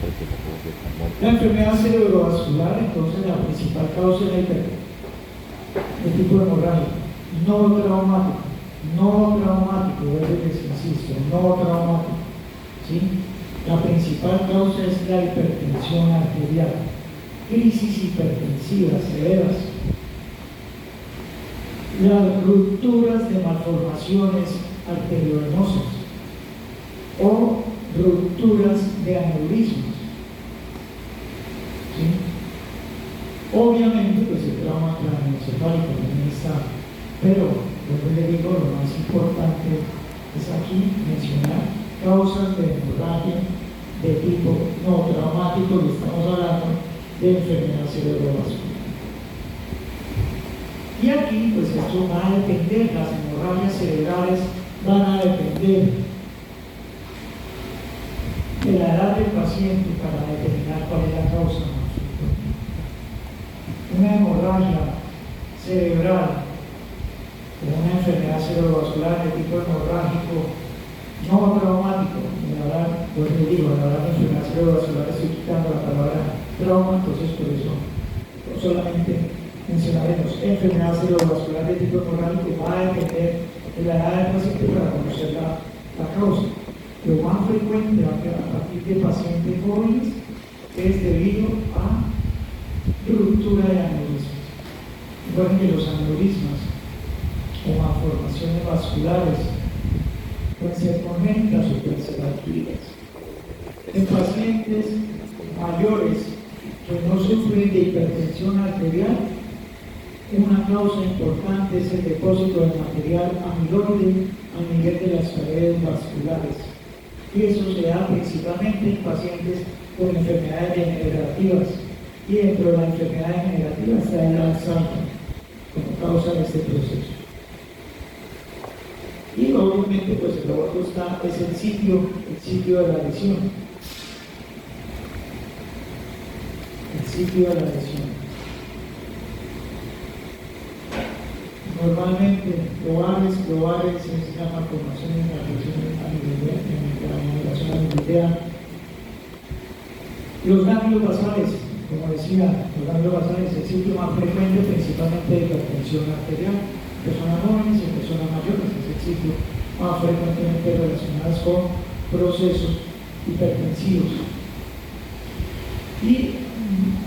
S2: porque tampoco se están muertos.
S3: La enfermedad cerebrovascular, entonces, la principal causa es la hipertensión de tipo hemorrágico, no traumático, les insisto, no traumático, ¿sí? La principal causa es la hipertensión arterial, crisis hipertensivas severas, las rupturas de malformaciones arteriovenosas o rupturas de aneurismas, ¿sí? Obviamente, pues el trauma craneoencefálico también está, pero, como les digo, lo más importante es aquí mencionar causas de hemorragia de tipo no traumático, y estamos hablando de enfermedad cerebrovascular. Y aquí, pues esto va a depender, las hemorragias cerebrales van a depender de la edad del paciente para determinar cuál es la causa más frecuente. Una hemorragia cerebral o una enfermedad cerebrovascular de tipo hemorrágico no traumático, al hablar de enfermedad cerebrovascular estoy quitando la palabra trauma, entonces por eso solamente mencionaremos enfermedad cerebrovascular de tipo hemorrágico. Va a depender de la edad del paciente para conocer la causa. Lo más frecuente a partir de pacientes jóvenes es debido a ruptura de aneurismas. Recuerden que los aneurismas o malformaciones vasculares pueden ser congénitas o pueden ser adquiridas. En pacientes mayores que no sufren de hipertensión arterial, una causa importante es el depósito de material amiloide a nivel de las paredes vasculares. Y eso se da principalmente en pacientes con enfermedades degenerativas. Y dentro de la enfermedad degenerativa está el Alzheimer como causa de este proceso. Y obviamente, pues el aborto es el sitio de la lesión. El sitio de la lesión. Normalmente, globales es la malformación en la lesión a nivel de la. Los ganglios basales, como decía, los ganglios basales es el sitio más frecuente, principalmente de hipertensión arterial. Personas jóvenes y personas mayores es el sitio más frecuentemente relacionados con procesos hipertensivos. Y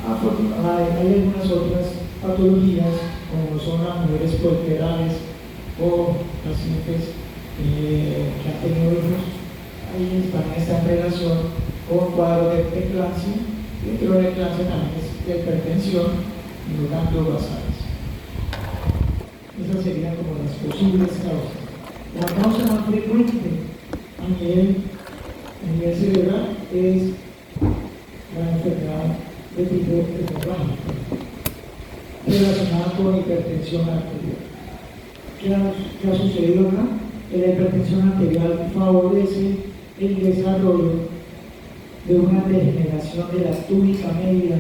S3: hay algunas otras patologías, como son las mujeres puerperales o pacientes que han tenido hijos. Ahí también está en relación con cuadros de eclampsia. Dentro de la eclampsia también es de hipertensión en los ganglios basales. Esas serían como las posibles causas. La causa más frecuente a nivel cerebral es la enfermedad de tipo hemorrágico relacionada con hipertensión arterial. ¿Qué ha sucedido acá? Que la hipertensión arterial favorece el desarrollo de una degeneración de la túnica media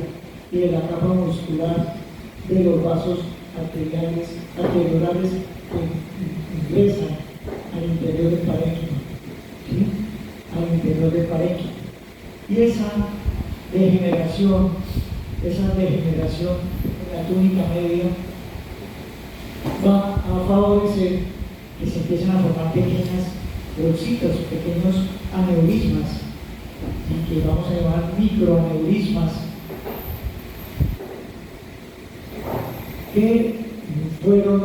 S3: y de la capa muscular de los vasos arteriales que ingresan al interior del parénquima, ¿sí? Al interior del parénquima. Y esa degeneración en la túnica media va a favorecer que se empiecen a formar pequeñas bolsitas, pequeños aneurismas, ¿sí? Que vamos a llamar microaneurismas, que fueron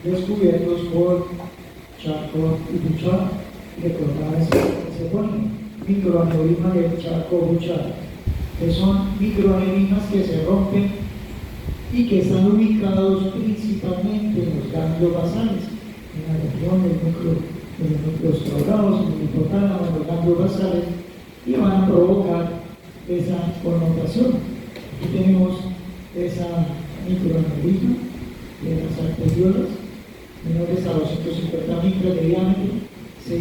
S3: descubiertos por Charcot y Bouchard. Recordar ese ponen microaneurismas de Charcot-Bouchard, que son microaneurismas que se rompen y que están ubicados principalmente en los ganglios basales, en la región de los núcleos traurados, en el hipotálamo, en los ganglios basales, y van a provocar esa connotación. Aquí tenemos esa microaneurisma de las arteriolas menores a 250 micras de diámetro, se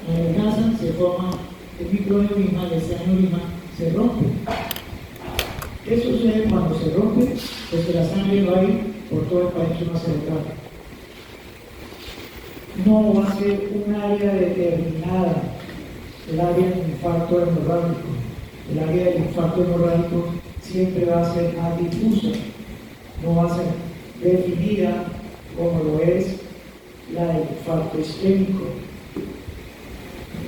S3: adelgazan, se forma el microaneurisma, este aneurisma se rompe. ¿Qué sucede cuando se rompe? Pues que la sangre va a ir por todo el parénquima cerebral. No va a ser un área determinada, el área del infarto hemorrágico. El área del infarto hemorrágico siempre va a ser más difusa, no va a ser definida como lo es la del infarto isquémico.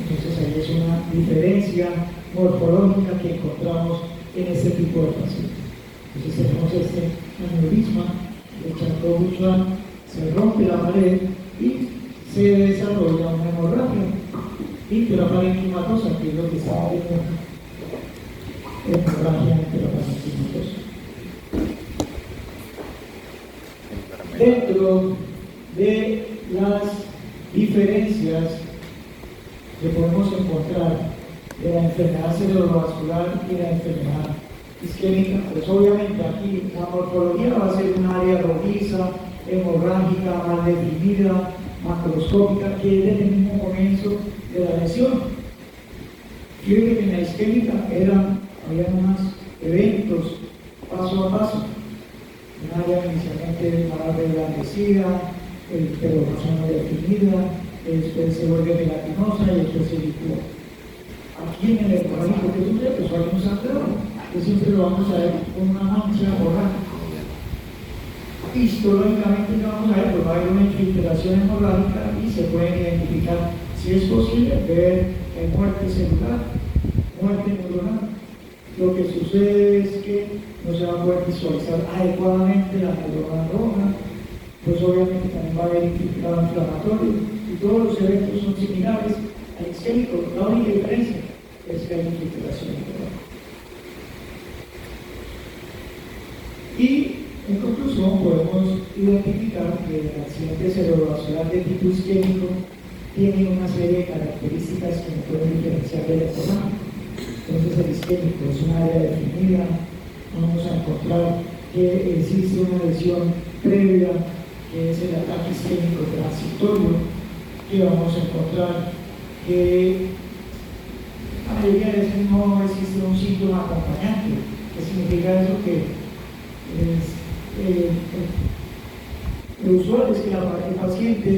S3: Entonces ahí es una diferencia morfológica que encontramos en este tipo de pacientes. Entonces tenemos este aneurisma de Charcot-Bouchard, se rompe la pared y se desarrolla una hemorragia intraparenquimatosa, que es lo que está viendo, hemorragia intraparenquimatosa. Dentro de las diferencias que podemos encontrar de la enfermedad cerebrovascular y la enfermedad isquémica, pues obviamente aquí la morfología va a ser un área rojiza, hemorrágica, mal definida, macroscópica, que es desde el mismo comienzo de la lesión. Fíjense que en la isquémica había unos eventos paso a paso. Un área inicialmente más reblandecida, pero más o menos definida, después se vuelve gelatinosa y después se licúa. Aquí en el hemorrágico que sucede, pues hay un sangrado, que siempre lo vamos a ver con una mancha hemorrágica. Histológicamente, ¿qué vamos a ver? Pues va a haber una infiltración hemorrágica y se pueden identificar, si es posible, ver muerte celular, muerte neuronal. Lo que sucede es que no se va a poder visualizar adecuadamente la neurona roja, pues obviamente también va a haber infiltrado inflamatorio y todos los eventos son similares al isquémico. La única diferencia es que hay infiltración neuronal. Y en conclusión, podemos identificar que el accidente cerebrovascular de tipo isquémico tiene una serie de características que nos pueden diferenciar del económico. Entonces, el isquémico es un área definida, vamos a encontrar que existe una lesión previa, que es el ataque isquémico transitorio, que vamos a encontrar que la mayoría de veces no existe un síntoma acompañante. ¿Qué significa eso? Que lo usual es que el paciente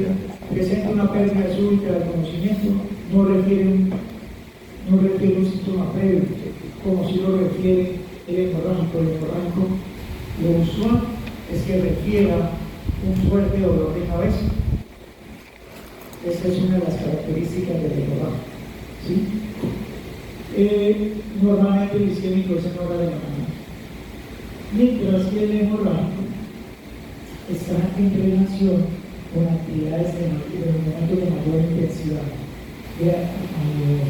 S3: presenta una pérdida súbita del conocimiento, no refiere un síntoma previo, como si lo refiere el hemorrágico. El hemorrágico, lo usual es que refiera un fuerte dolor de cabeza. Esta es una de las características del hemorrágico, ¿sí? Normalmente el isquémico es en hora de la mañana, mientras que el hemorrágico está en relación con actividades de momentos de mayor intensidad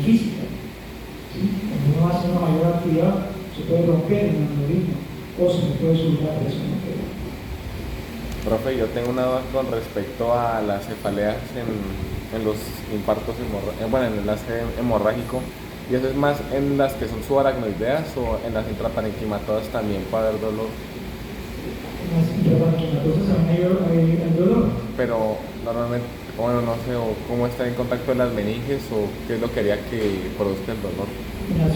S3: física. ¿Sí? Cuando uno hace una mayor actividad, se puede romper el aneurisma o se puede subir la presión arterial.
S1: Profe, yo tengo una duda con respecto a las cefaleas en los infartos en el enlace hemorrágico. ¿Y eso es más en las que son subaracnoideas o en las intraparenquimatosas también puede haber dolor?
S3: En las intraparenquimatosas también hay dolor.
S1: Pero normalmente, bueno, no sé, o cómo está en contacto en las meninges o qué es lo que haría que produzca el dolor.
S3: En las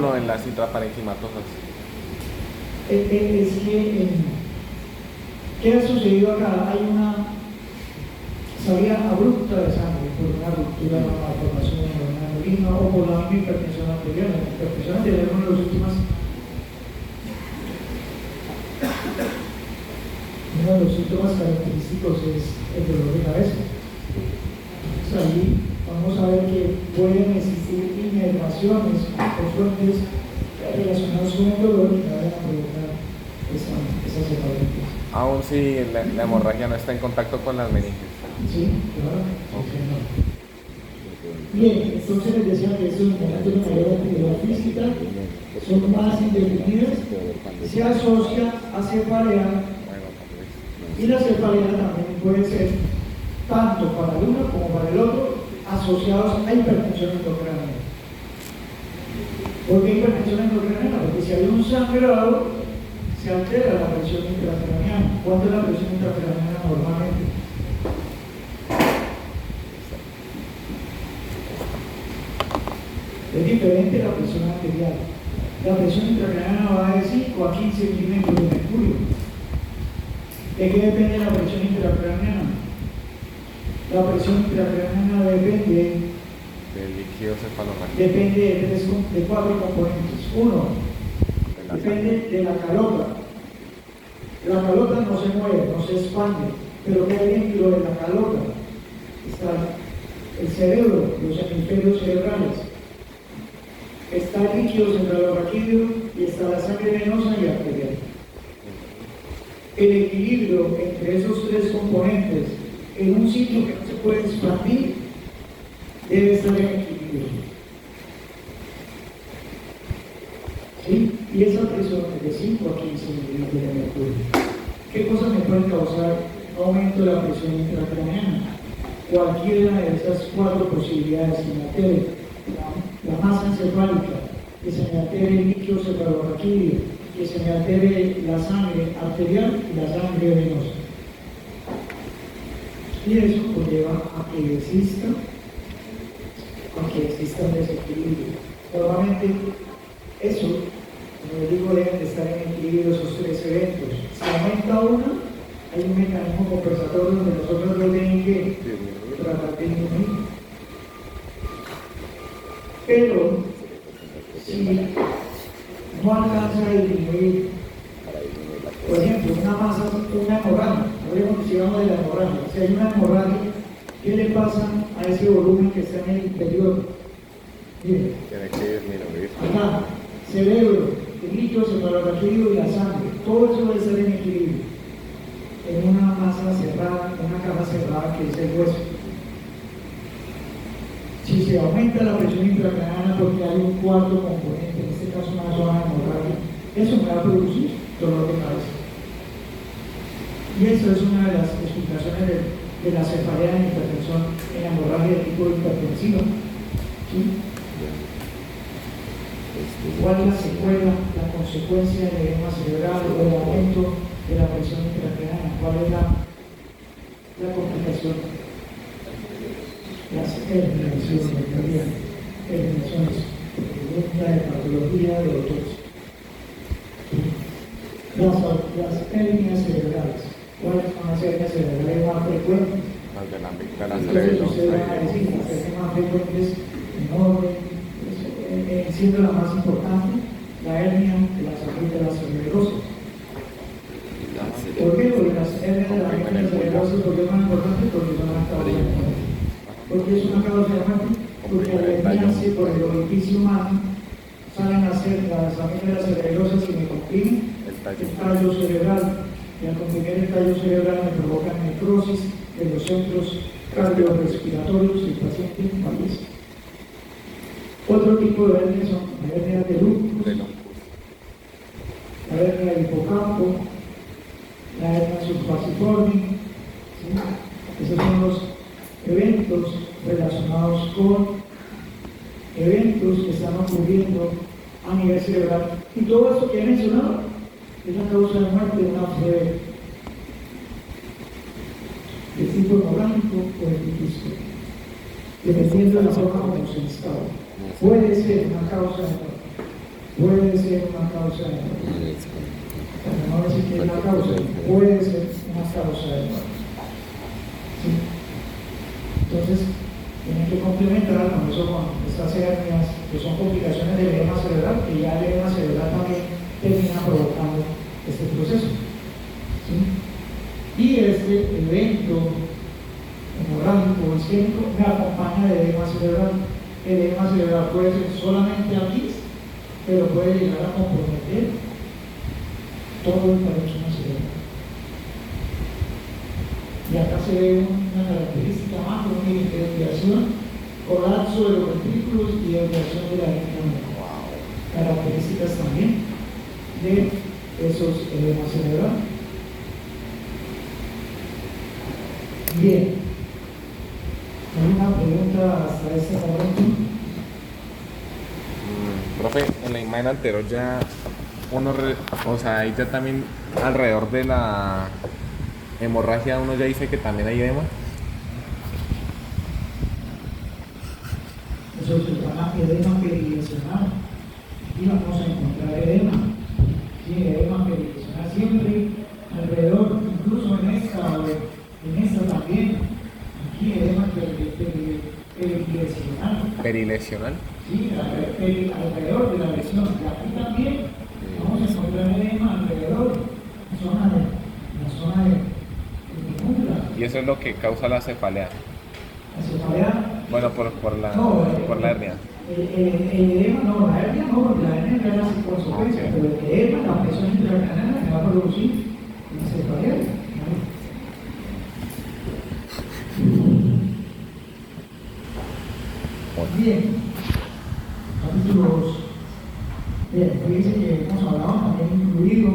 S1: No, en las intraparenquimatosas.
S3: Es que, ¿qué ha sucedido acá? Hay una salida abrupta de sangre por una ruptura de la malformación de un aneurisma o por la misma hipertensión arterial. La hipertensión arterial es uno de los últimos síntomas característicos es el dolor de cabeza. Entonces ahí vamos a ver que pueden existir inervaciones o fuentes relacionadas con el dolor y que vayan a provocar esas hepatitis.
S1: Aún si la hemorragia no está en contacto con las meninges.
S3: Sí, claro. Bien, entonces les decía que estos momentos de mayor actividad física son más indefinidos, se asocia a cefalea y la cefalea también puede ser tanto para el uno como para el otro asociados a hipertensión endocrinal. ¿Por qué hipertensión endocrinal? Porque si hay un sangrado se altera la presión intracraneana. ¿Cuánto es la presión intracraneana normalmente? Es diferente a la presión arterial. La presión intracraneana va de 5 a 15 milímetros de mercurio. ¿De qué depende la presión intracraneana? La presión intracraneana depende
S1: Del líquido cefalorraquídeo.
S3: depende de 4 componentes. Uno, depende de la calota. La calota no se mueve, no se expande, pero ¿qué hay dentro de la calota? Está el cerebro, los hemisferios cerebrales. Está el líquido cefalorraquídeo y está la sangre venosa y arterial. El equilibrio entre esos tres componentes en un sitio que no se puede expandir debe estar en equilibrio. ¿Sí? Y esa presión es de 5 a 15 milímetros de mercurio. ¿Qué cosas me pueden causar aumento de la presión intracraneana? cualquiera de esas cuatro posibilidades, que me altere la masa encefálica, que se me altere el líquido cefalorraquídeo, que se me altere la sangre arterial y la sangre venosa. Y eso conlleva a que exista un desequilibrio. Normalmente eso, como digo, deben de estar en equilibrio esos tres eventos. Si aumenta una, hay un mecanismo compensatorio donde nosotros lo tienen que tratar de disminuir. Pero si no alcanza a disminuir, por ejemplo, una hemorragia, hablemos si vamos de la hemorragia, si hay una hemorragia, ¿qué le pasa a ese volumen que está en el interior? Miren,
S1: Tiene que disminuir.
S3: acá, cerebro, el líquido cefalorraquídeo y la sangre, todo eso debe estar en equilibrio, en una masa cerrada, en una caja cerrada que es el hueso. Si se aumenta la presión intracraneana porque hay un cuarto componente, en este caso una zona de hemorragia, eso me va a producir dolor de cabeza. Y eso es una de las explicaciones de la cefalea en hipertensión en hemorragia de tipo hipertensiva. ¿Sí? ¿Cuál es la secuela, la consecuencia del edema cerebral o el aumento de la presión intracraneana? ¿Cuál es la complicación? Las herniaciones, pregunta de patología de autopsia. Las hernias cerebrales. ¿Cuáles son las hernias cerebrales más frecuentes?
S1: Más de las
S3: Entonces ustedes van a decir, las hernias más frecuentes en orden, siendo la más importante, la hernia de la salud de la cerebrosa. ¿Por qué? Porque las hernias de la cerebrosa, ¿por qué es más importante? Porque son las causas de muerte. ¿Por qué es una causa de muerte? Porque al herniarse por el orificio humano, salen a hacer las amigas cerebrosas que me comprimen el tallo cerebral. Y al comprimir el tallo cerebral me provocan necrosis de los centros cardiorrespiratorios y el paciente fallece. Otro tipo de hernias son la hernia de lúpus, la hernia del hipocampo, la hernia subfasiforme. ¿Sí? Esos son los eventos relacionados con eventos que están ocurriendo a nivel cerebral. Y todo esto que he mencionado es la causa de muerte de una fiebre de tipo hemorrágico o epicístico, dependiendo de la forma como se instala. Puede ser una causa de muerte, puede ser una causa de muerte. No decir que es una causa, puede ser una causa de muerte. ¿Sí? Entonces, tienen que complementar con eso, con estas hernias, que son complicaciones del edema cerebral, que ya el edema cerebral también termina provocando este proceso. ¿Sí? Y este evento hemorrágico o isquémico me acompaña de edema cerebral. El edema cerebral puede ser solamente aquí, pero puede llegar a comprometer todo el parénquima cerebral. Y acá se ve una característica más de desviación, colapso de los ventrículos y desviación de la hernia. Características también de esos edemas cerebrales. Bien. ¿Alguna pregunta hasta este momento?
S1: Profe, en la imagen anterior ya o sea, ahí ya también alrededor de la hemorragia uno ya dice que también hay edema.
S3: Eso se llama edema peridimensional. Aquí vamos a encontrar edema. Sí, edema peridimensional siempre alrededor, incluso en esta también. Aquí edema peridimensional.
S1: Perilesional.
S3: Sí, alrededor de la lesión. Y aquí también vamos a encontrar edema alrededor, la zona de medula.
S1: Y eso es lo que causa la cefalea.
S3: La cefalea.
S1: Bueno, por la hernia.
S3: El edema, no, la hernia no, la hernia es la consecuencia, pero el edema, la presión intracraneana me va a producir una cefalea. Bien, capítulo 2. Bien, fíjense que hemos hablado también incluido